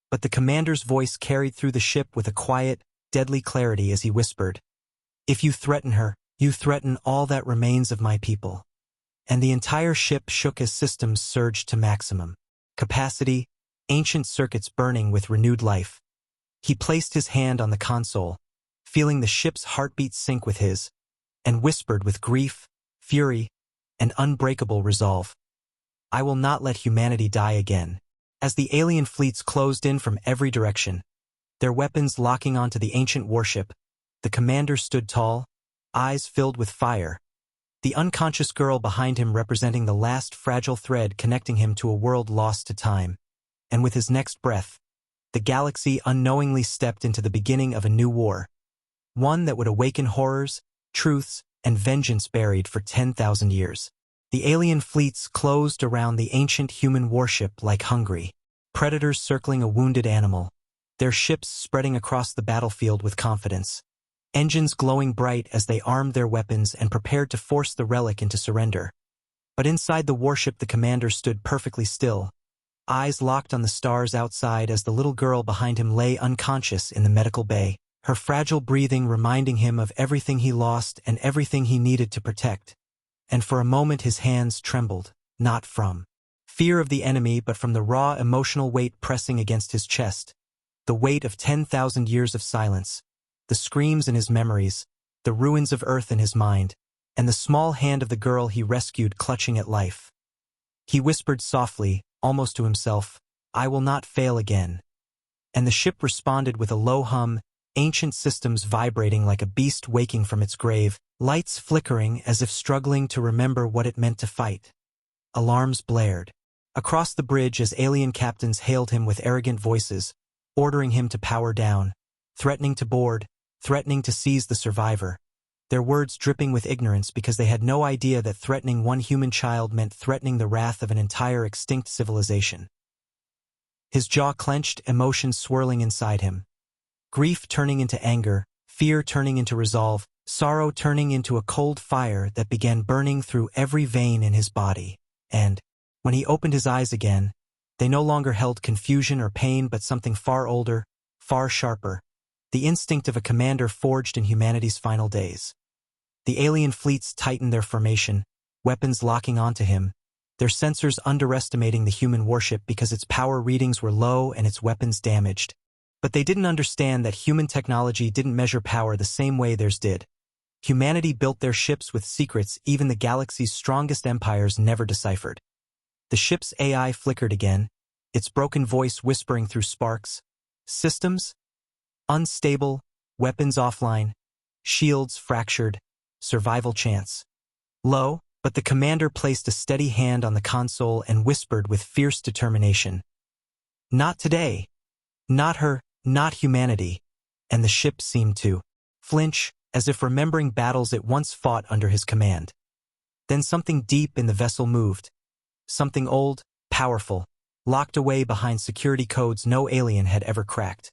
But the commander's voice carried through the ship with a quiet, deadly clarity as he whispered, "If you threaten her, you threaten all that remains of my people." And the entire ship shook as systems surged to maximum capacity, ancient circuits burning with renewed life. He placed his hand on the console, feeling the ship's heartbeat sync with his, and whispered with grief, fury, and unbreakable resolve, "I will not let humanity die again." As the alien fleets closed in from every direction, their weapons locking onto the ancient warship, the commander stood tall, eyes filled with fire, the unconscious girl behind him representing the last fragile thread connecting him to a world lost to time. And with his next breath, the galaxy unknowingly stepped into the beginning of a new war, one that would awaken horrors, truths, and vengeance buried for 10,000 years. The alien fleets closed around the ancient human warship like hungry predators circling a wounded animal, their ships spreading across the battlefield with confidence, engines glowing bright as they armed their weapons and prepared to force the relic into surrender. But inside the warship the commander stood perfectly still, eyes locked on the stars outside as the little girl behind him lay unconscious in the medical bay, her fragile breathing reminding him of everything he lost and everything he needed to protect. And for a moment his hands trembled, not from fear of the enemy but from the raw emotional weight pressing against his chest, the weight of 10,000 years of silence, the screams in his memories, the ruins of Earth in his mind, and the small hand of the girl he rescued clutching at life. He whispered softly, almost to himself, "I will not fail again." And the ship responded with a low hum, ancient systems vibrating like a beast waking from its grave, lights flickering as if struggling to remember what it meant to fight. Alarms blared across the bridge as alien captains hailed him with arrogant voices, ordering him to power down, threatening to board, threatening to seize the survivor, their words dripping with ignorance because they had no idea that threatening one human child meant threatening the wrath of an entire extinct civilization. His jaw clenched, emotions swirling inside him. Grief turning into anger, fear turning into resolve, sorrow turning into a cold fire that began burning through every vein in his body. And, when he opened his eyes again, they no longer held confusion or pain but something far older, far sharper, the instinct of a commander forged in humanity's final days. The alien fleets tightened their formation, weapons locking onto him, their sensors underestimating the human warship because its power readings were low and its weapons damaged. But they didn't understand that human technology didn't measure power the same way theirs did. Humanity built their ships with secrets even the galaxy's strongest empires never deciphered. The ship's AI flickered again, its broken voice whispering through sparks. Systems? Unstable, weapons offline, shields fractured, survival chance low, but the commander placed a steady hand on the console and whispered with fierce determination. Not today. Not her, not humanity. And the ship seemed to flinch, as if remembering battles it once fought under his command. Then something deep in the vessel moved. Something old, powerful, locked away behind security codes no alien had ever cracked.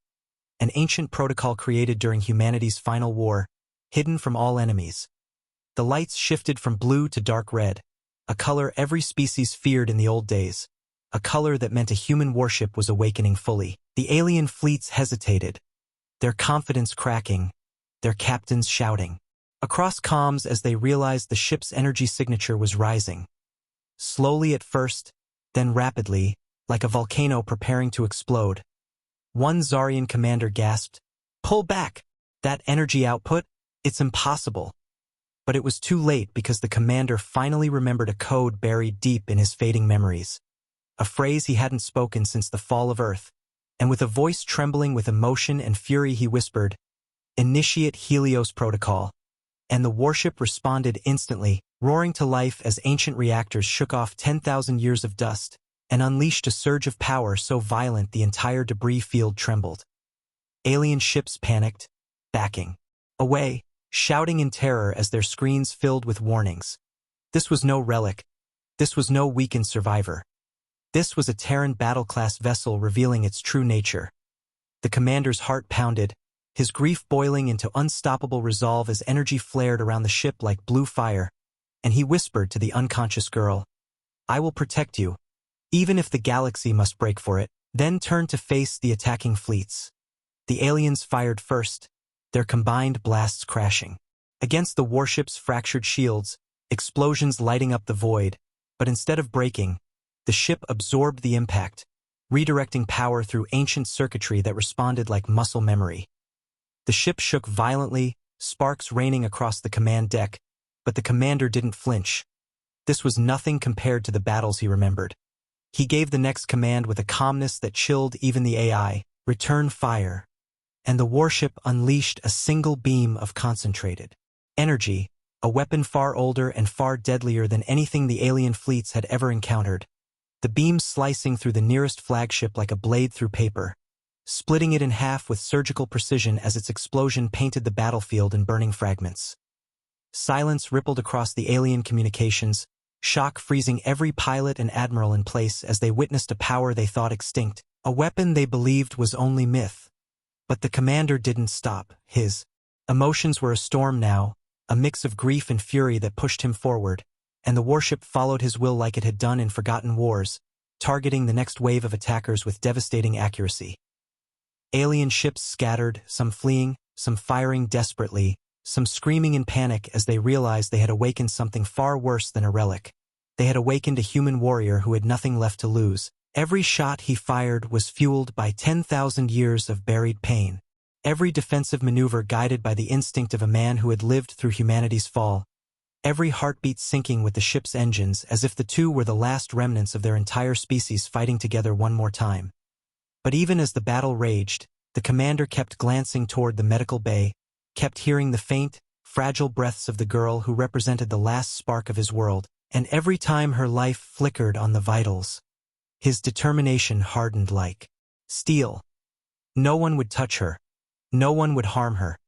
An ancient protocol created during humanity's final war, hidden from all enemies. The lights shifted from blue to dark red, a color every species feared in the old days, a color that meant a human warship was awakening fully. The alien fleets hesitated, their confidence cracking, their captains shouting across comms as they realized the ship's energy signature was rising. Slowly at first, then rapidly, like a volcano preparing to explode. One Zarian commander gasped, "Pull back! That energy output? It's impossible." But it was too late because the commander finally remembered a code buried deep in his fading memories. A phrase he hadn't spoken since the fall of Earth, and with a voice trembling with emotion and fury he whispered, "Initiate Helios Protocol." And the warship responded instantly, roaring to life as ancient reactors shook off 10,000 years of dust and unleashed a surge of power so violent the entire debris field trembled. Alien ships panicked, backing away, shouting in terror as their screens filled with warnings. This was no relic. This was no weakened survivor. This was a Terran battle-class vessel revealing its true nature. The commander's heart pounded, his grief boiling into unstoppable resolve as energy flared around the ship like blue fire, and he whispered to the unconscious girl, "I will protect you, even if the galaxy must break for it," then turned to face the attacking fleets. The aliens fired first, their combined blasts crashing against the warship's fractured shields, explosions lighting up the void, but instead of breaking, the ship absorbed the impact, redirecting power through ancient circuitry that responded like muscle memory. The ship shook violently, sparks raining across the command deck, but the commander didn't flinch. This was nothing compared to the battles he remembered. He gave the next command with a calmness that chilled even the AI, "Return fire." And the warship unleashed a single beam of concentrated energy, a weapon far older and far deadlier than anything the alien fleets had ever encountered. The beam slicing through the nearest flagship like a blade through paper, splitting it in half with surgical precision as its explosion painted the battlefield in burning fragments. Silence rippled across the alien communications, shock freezing every pilot and admiral in place as they witnessed a power they thought extinct, a weapon they believed was only myth. But the commander didn't stop. His emotions were a storm now, a mix of grief and fury that pushed him forward, and the warship followed his will like it had done in forgotten wars, targeting the next wave of attackers with devastating accuracy. Alien ships scattered, some fleeing, some firing desperately, some screaming in panic as they realized they had awakened something far worse than a relic. They had awakened a human warrior who had nothing left to lose. Every shot he fired was fueled by 10,000 years of buried pain. Every defensive maneuver guided by the instinct of a man who had lived through humanity's fall. Every heartbeat syncing with the ship's engines as if the two were the last remnants of their entire species fighting together one more time. But even as the battle raged, the commander kept glancing toward the medical bay, kept hearing the faint, fragile breaths of the girl who represented the last spark of his world, and every time her life flickered on the vitals, his determination hardened like steel. No one would touch her. No one would harm her.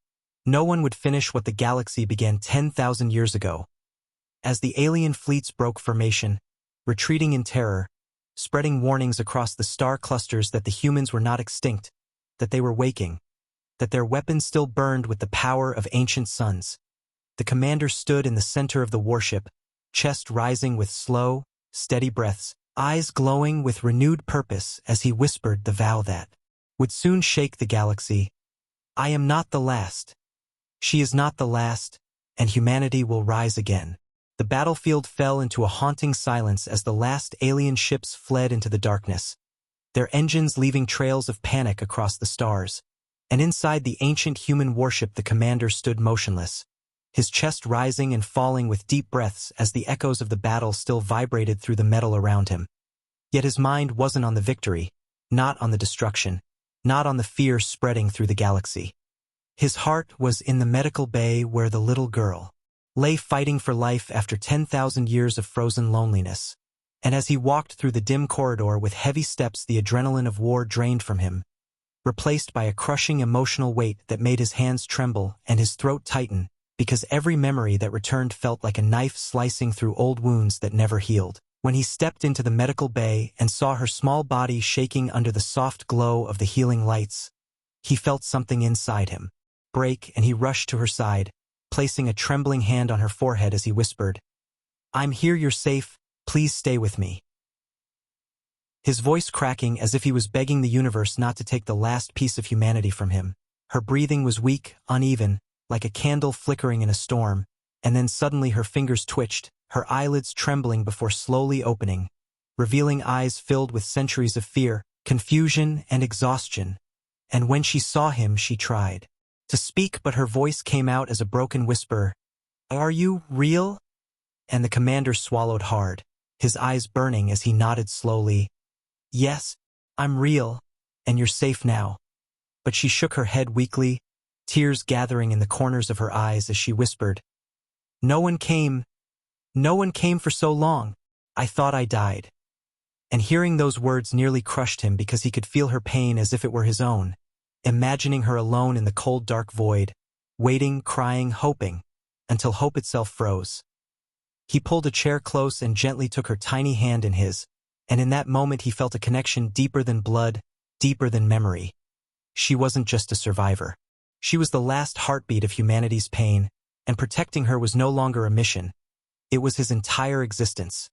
No one would finish what the galaxy began 10,000 years ago. As the alien fleets broke formation, retreating in terror, spreading warnings across the star clusters that the humans were not extinct, that they were waking, that their weapons still burned with the power of ancient suns. The commander stood in the center of the warship, chest rising with slow, steady breaths, eyes glowing with renewed purpose as he whispered the vow that would soon shake the galaxy. "I am not the last. She is not the last, and humanity will rise again." The battlefield fell into a haunting silence as the last alien ships fled into the darkness, their engines leaving trails of panic across the stars. And inside the ancient human warship the commander stood motionless, his chest rising and falling with deep breaths as the echoes of the battle still vibrated through the metal around him. Yet his mind wasn't on the victory, not on the destruction, not on the fear spreading through the galaxy. His heart was in the medical bay where the little girl lay fighting for life after 10,000 years of frozen loneliness. And as he walked through the dim corridor with heavy steps, the adrenaline of war drained from him, replaced by a crushing emotional weight that made his hands tremble and his throat tighten, because every memory that returned felt like a knife slicing through old wounds that never healed. When he stepped into the medical bay and saw her small body shaking under the soft glow of the healing lights, he felt something inside him break, and he rushed to her side, placing a trembling hand on her forehead as he whispered, "I'm here, you're safe, please stay with me." His voice cracking as if he was begging the universe not to take the last piece of humanity from him. Her breathing was weak, uneven, like a candle flickering in a storm, and then suddenly her fingers twitched, her eyelids trembling before slowly opening, revealing eyes filled with centuries of fear, confusion, and exhaustion. And when she saw him, she tried to speak, but her voice came out as a broken whisper, "Are you real?" And the commander swallowed hard, his eyes burning as he nodded slowly, "Yes, I'm real, and you're safe now." But she shook her head weakly, tears gathering in the corners of her eyes as she whispered, No one came for so long. I thought I died." And hearing those words nearly crushed him because he could feel her pain as if it were his own, imagining her alone in the cold dark void, waiting, crying, hoping, until hope itself froze. He pulled a chair close and gently took her tiny hand in his, and in that moment he felt a connection deeper than blood, deeper than memory. She wasn't just a survivor. She was the last heartbeat of humanity's pain, and protecting her was no longer a mission. It was his entire existence.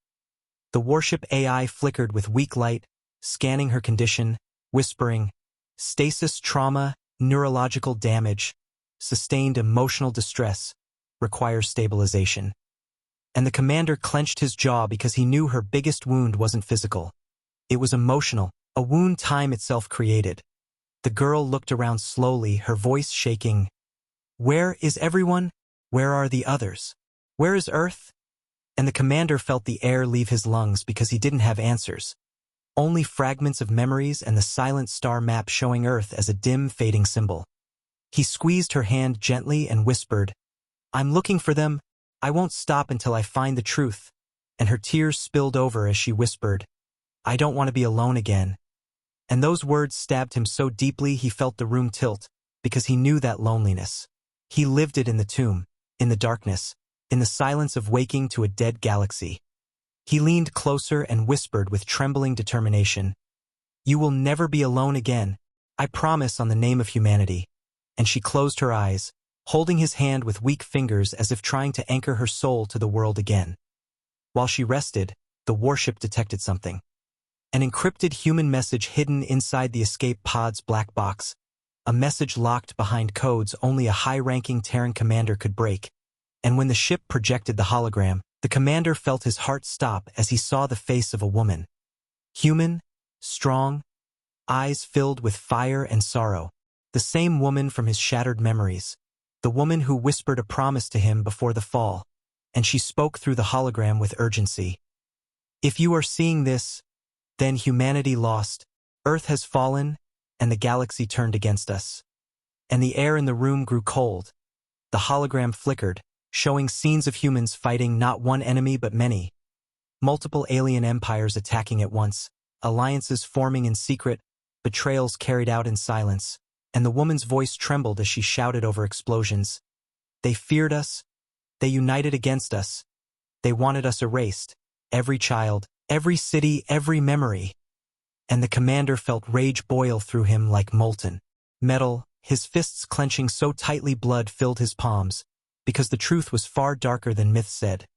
The warship AI flickered with weak light, scanning her condition, whispering, "Stasis trauma, neurological damage, sustained emotional distress, requires stabilization." And the commander clenched his jaw because he knew her biggest wound wasn't physical. It was emotional, a wound time itself created. The girl looked around slowly, her voice shaking. "Where is everyone? Where are the others? Where is Earth?" And the commander felt the air leave his lungs because he didn't have answers. Only fragments of memories and the silent star map showing Earth as a dim, fading symbol. He squeezed her hand gently and whispered, "I'm looking for them. I won't stop until I find the truth." And her tears spilled over as she whispered, "I don't want to be alone again." And those words stabbed him so deeply he felt the room tilt, because he knew that loneliness. He lived it in the tomb, in the darkness, in the silence of waking to a dead galaxy. He leaned closer and whispered with trembling determination, "You will never be alone again. I promise on the name of humanity." And she closed her eyes, holding his hand with weak fingers as if trying to anchor her soul to the world again. While she rested, the warship detected something. An encrypted human message hidden inside the escape pod's black box. A message locked behind codes only a high-ranking Terran commander could break. And when the ship projected the hologram, the commander felt his heart stop as he saw the face of a woman. Human, strong, eyes filled with fire and sorrow. The same woman from his shattered memories. The woman who whispered a promise to him before the fall. And she spoke through the hologram with urgency. "If you are seeing this, then humanity lost, Earth has fallen, and the galaxy turned against us." And the air in the room grew cold. The hologram flickered, showing scenes of humans fighting not one enemy but many. Multiple alien empires attacking at once, alliances forming in secret, betrayals carried out in silence, and the woman's voice trembled as she shouted over explosions. "They feared us. They united against us. They wanted us erased. Every child, every city, every memory." And the commander felt rage boil through him like molten metal, his fists clenching so tightly blood filled his palms, because the truth was far darker than myth said.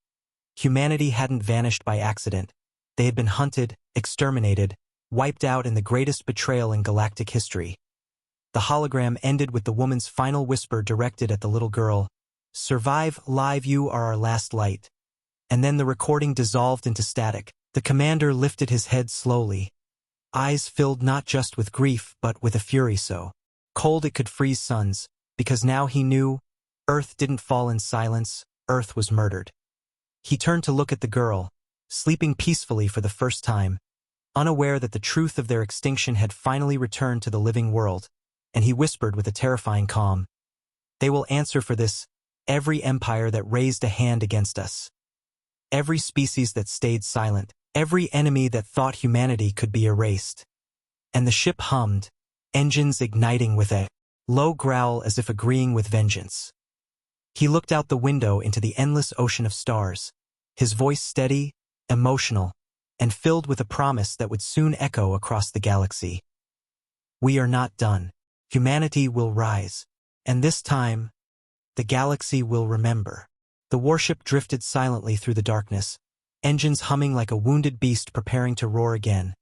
Humanity hadn't vanished by accident. They had been hunted, exterminated, wiped out in the greatest betrayal in galactic history. The hologram ended with the woman's final whisper directed at the little girl, "Survive, live, you are our last light." And then the recording dissolved into static. The commander lifted his head slowly, eyes filled not just with grief but with a fury so cold it could freeze suns, because now he knew Earth didn't fall in silence, Earth was murdered. He turned to look at the girl, sleeping peacefully for the first time, unaware that the truth of their extinction had finally returned to the living world, and he whispered with a terrifying calm, "They will answer for this, every empire that raised a hand against us. Every species that stayed silent, every enemy that thought humanity could be erased." And the ship hummed, engines igniting with a low growl as if agreeing with vengeance. He looked out the window into the endless ocean of stars, his voice steady, emotional, and filled with a promise that would soon echo across the galaxy. "We are not done. Humanity will rise. And this time, the galaxy will remember." The warship drifted silently through the darkness, engines humming like a wounded beast preparing to roar again,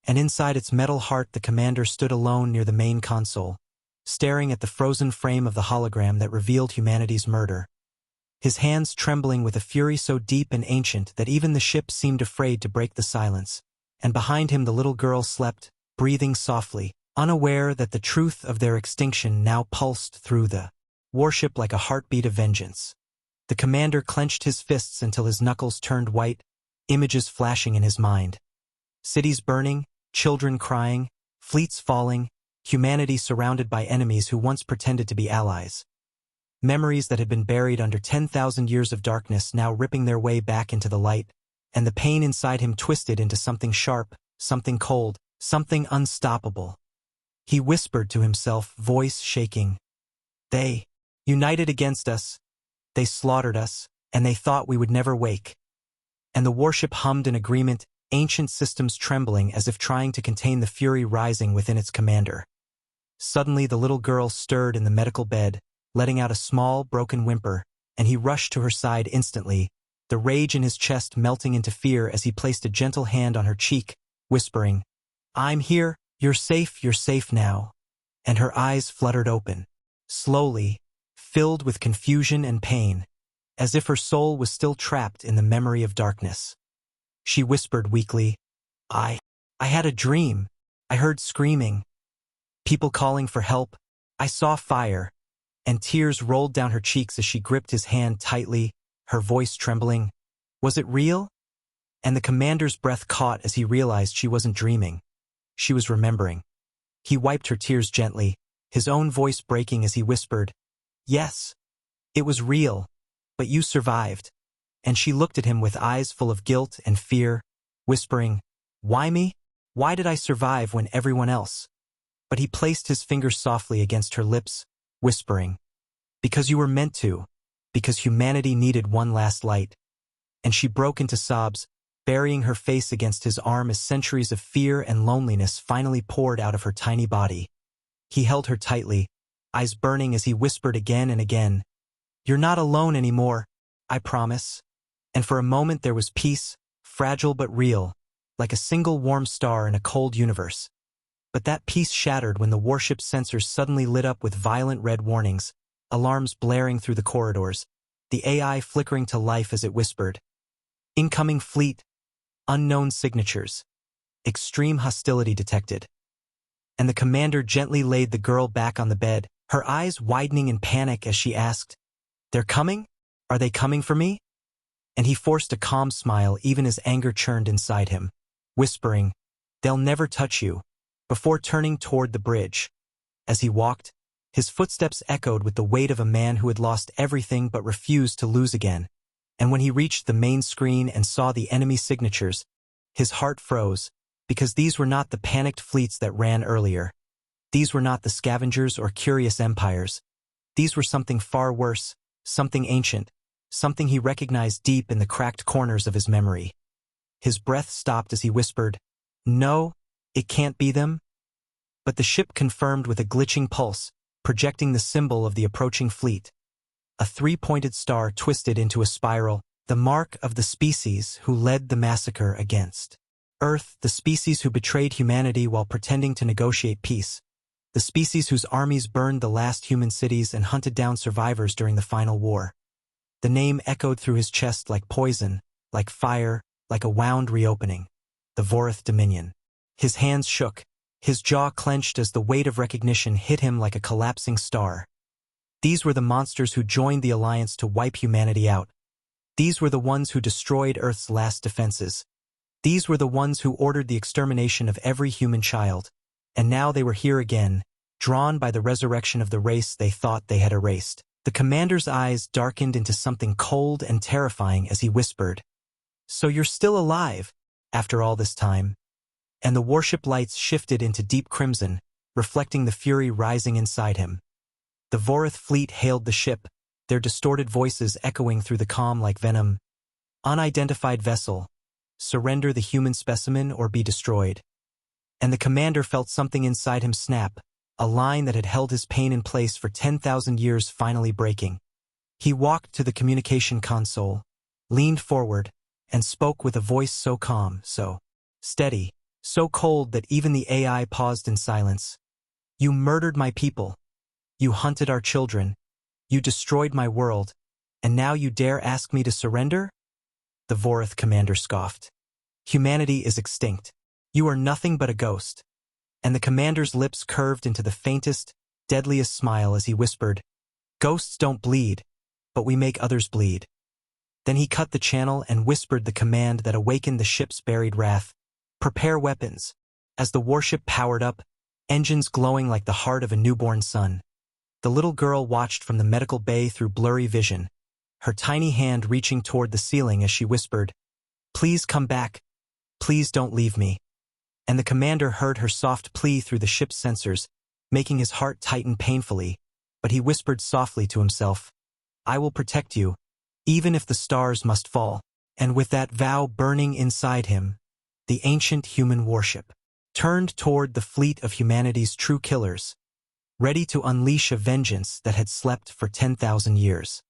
and inside its metal heart the commander stood alone near the main console, staring at the frozen frame of the hologram that revealed humanity's murder. His hands trembling with a fury so deep and ancient that even the ship seemed afraid to break the silence, and behind him the little girl slept, breathing softly, unaware that the truth of their extinction now pulsed through the warship like a heartbeat of vengeance. The commander clenched his fists until his knuckles turned white, images flashing in his mind. Cities burning, children crying, fleets falling, humanity surrounded by enemies who once pretended to be allies. Memories that had been buried under 10,000 years of darkness now ripping their way back into the light, and the pain inside him twisted into something sharp, something cold, something unstoppable. He whispered to himself, voice shaking, "They united against us, they slaughtered us, and they thought we would never wake." And the warship hummed in agreement, ancient systems trembling as if trying to contain the fury rising within its commander. Suddenly the little girl stirred in the medical bed, letting out a small, broken whimper, and he rushed to her side instantly, the rage in his chest melting into fear as he placed a gentle hand on her cheek, whispering, "I'm here, you're safe now." And her eyes fluttered open, slowly, filled with confusion and pain, as if her soul was still trapped in the memory of darkness. She whispered weakly, I had a dream. I heard screaming, people calling for help. I saw fire." And tears rolled down her cheeks as she gripped his hand tightly, her voice trembling. Was it real? And the commander's breath caught as he realized she wasn't dreaming. She was remembering. He wiped her tears gently, his own voice breaking as he whispered, "Yes, it was real, but you survived." And she looked at him with eyes full of guilt and fear, whispering, "Why me? Why did I survive when everyone else?" But he placed his fingers softly against her lips, whispering, "Because you were meant to, because humanity needed one last light." And she broke into sobs, burying her face against his arm as centuries of fear and loneliness finally poured out of her tiny body. He held her tightly, eyes burning as he whispered again and again, "You're not alone anymore, I promise." And for a moment there was peace, fragile but real, like a single warm star in a cold universe. But that peace shattered when the warship's sensors suddenly lit up with violent red warnings, alarms blaring through the corridors, the AI flickering to life as it whispered, "Incoming fleet, unknown signatures, extreme hostility detected." And the commander gently laid the girl back on the bed, her eyes widening in panic as she asked, "They're coming? Are they coming for me?" And he forced a calm smile even as anger churned inside him, whispering, "They'll never touch you," before turning toward the bridge. As he walked, his footsteps echoed with the weight of a man who had lost everything but refused to lose again. And when he reached the main screen and saw the enemy signatures, his heart froze, because these were not the panicked fleets that ran earlier. These were not the scavengers or curious empires. These were something far worse, something ancient, something he recognized deep in the cracked corners of his memory. His breath stopped as he whispered, "No, it can't be them." But the ship confirmed with a glitching pulse, projecting the symbol of the approaching fleet. A three-pointed star twisted into a spiral, the mark of the species who led the massacre against Earth, the species who betrayed humanity while pretending to negotiate peace, the species whose armies burned the last human cities and hunted down survivors during the final war. The name echoed through his chest like poison, like fire, like a wound reopening. The Vorath Dominion. His hands shook, his jaw clenched as the weight of recognition hit him like a collapsing star. These were the monsters who joined the alliance to wipe humanity out. These were the ones who destroyed Earth's last defenses. These were the ones who ordered the extermination of every human child. And now they were here again, drawn by the resurrection of the race they thought they had erased. The commander's eyes darkened into something cold and terrifying as he whispered, "So you're still alive, after all this time?" And the warship lights shifted into deep crimson, reflecting the fury rising inside him. The Vorith fleet hailed the ship, their distorted voices echoing through the calm like venom. "Unidentified vessel. Surrender the human specimen or be destroyed." And the commander felt something inside him snap, a line that had held his pain in place for 10,000 years finally breaking. He walked to the communication console, leaned forward, and spoke with a voice so calm, so steady, so cold that even the AI paused in silence. "You murdered my people. You hunted our children. You destroyed my world. And now you dare ask me to surrender?" The Vorith commander scoffed. "Humanity is extinct. You are nothing but a ghost." And the commander's lips curved into the faintest, deadliest smile as he whispered, "Ghosts don't bleed, but we make others bleed." Then he cut the channel and whispered the command that awakened the ship's buried wrath. "Prepare weapons." As the warship powered up, engines glowing like the heart of a newborn sun. The little girl watched from the medical bay through blurry vision, her tiny hand reaching toward the ceiling as she whispered, "Please come back. Please don't leave me." And the commander heard her soft plea through the ship's sensors, making his heart tighten painfully, but he whispered softly to himself, "I will protect you, even if the stars must fall." And with that vow burning inside him, the ancient human warship turned toward the fleet of humanity's true killers, ready to unleash a vengeance that had slept for 10,000 years.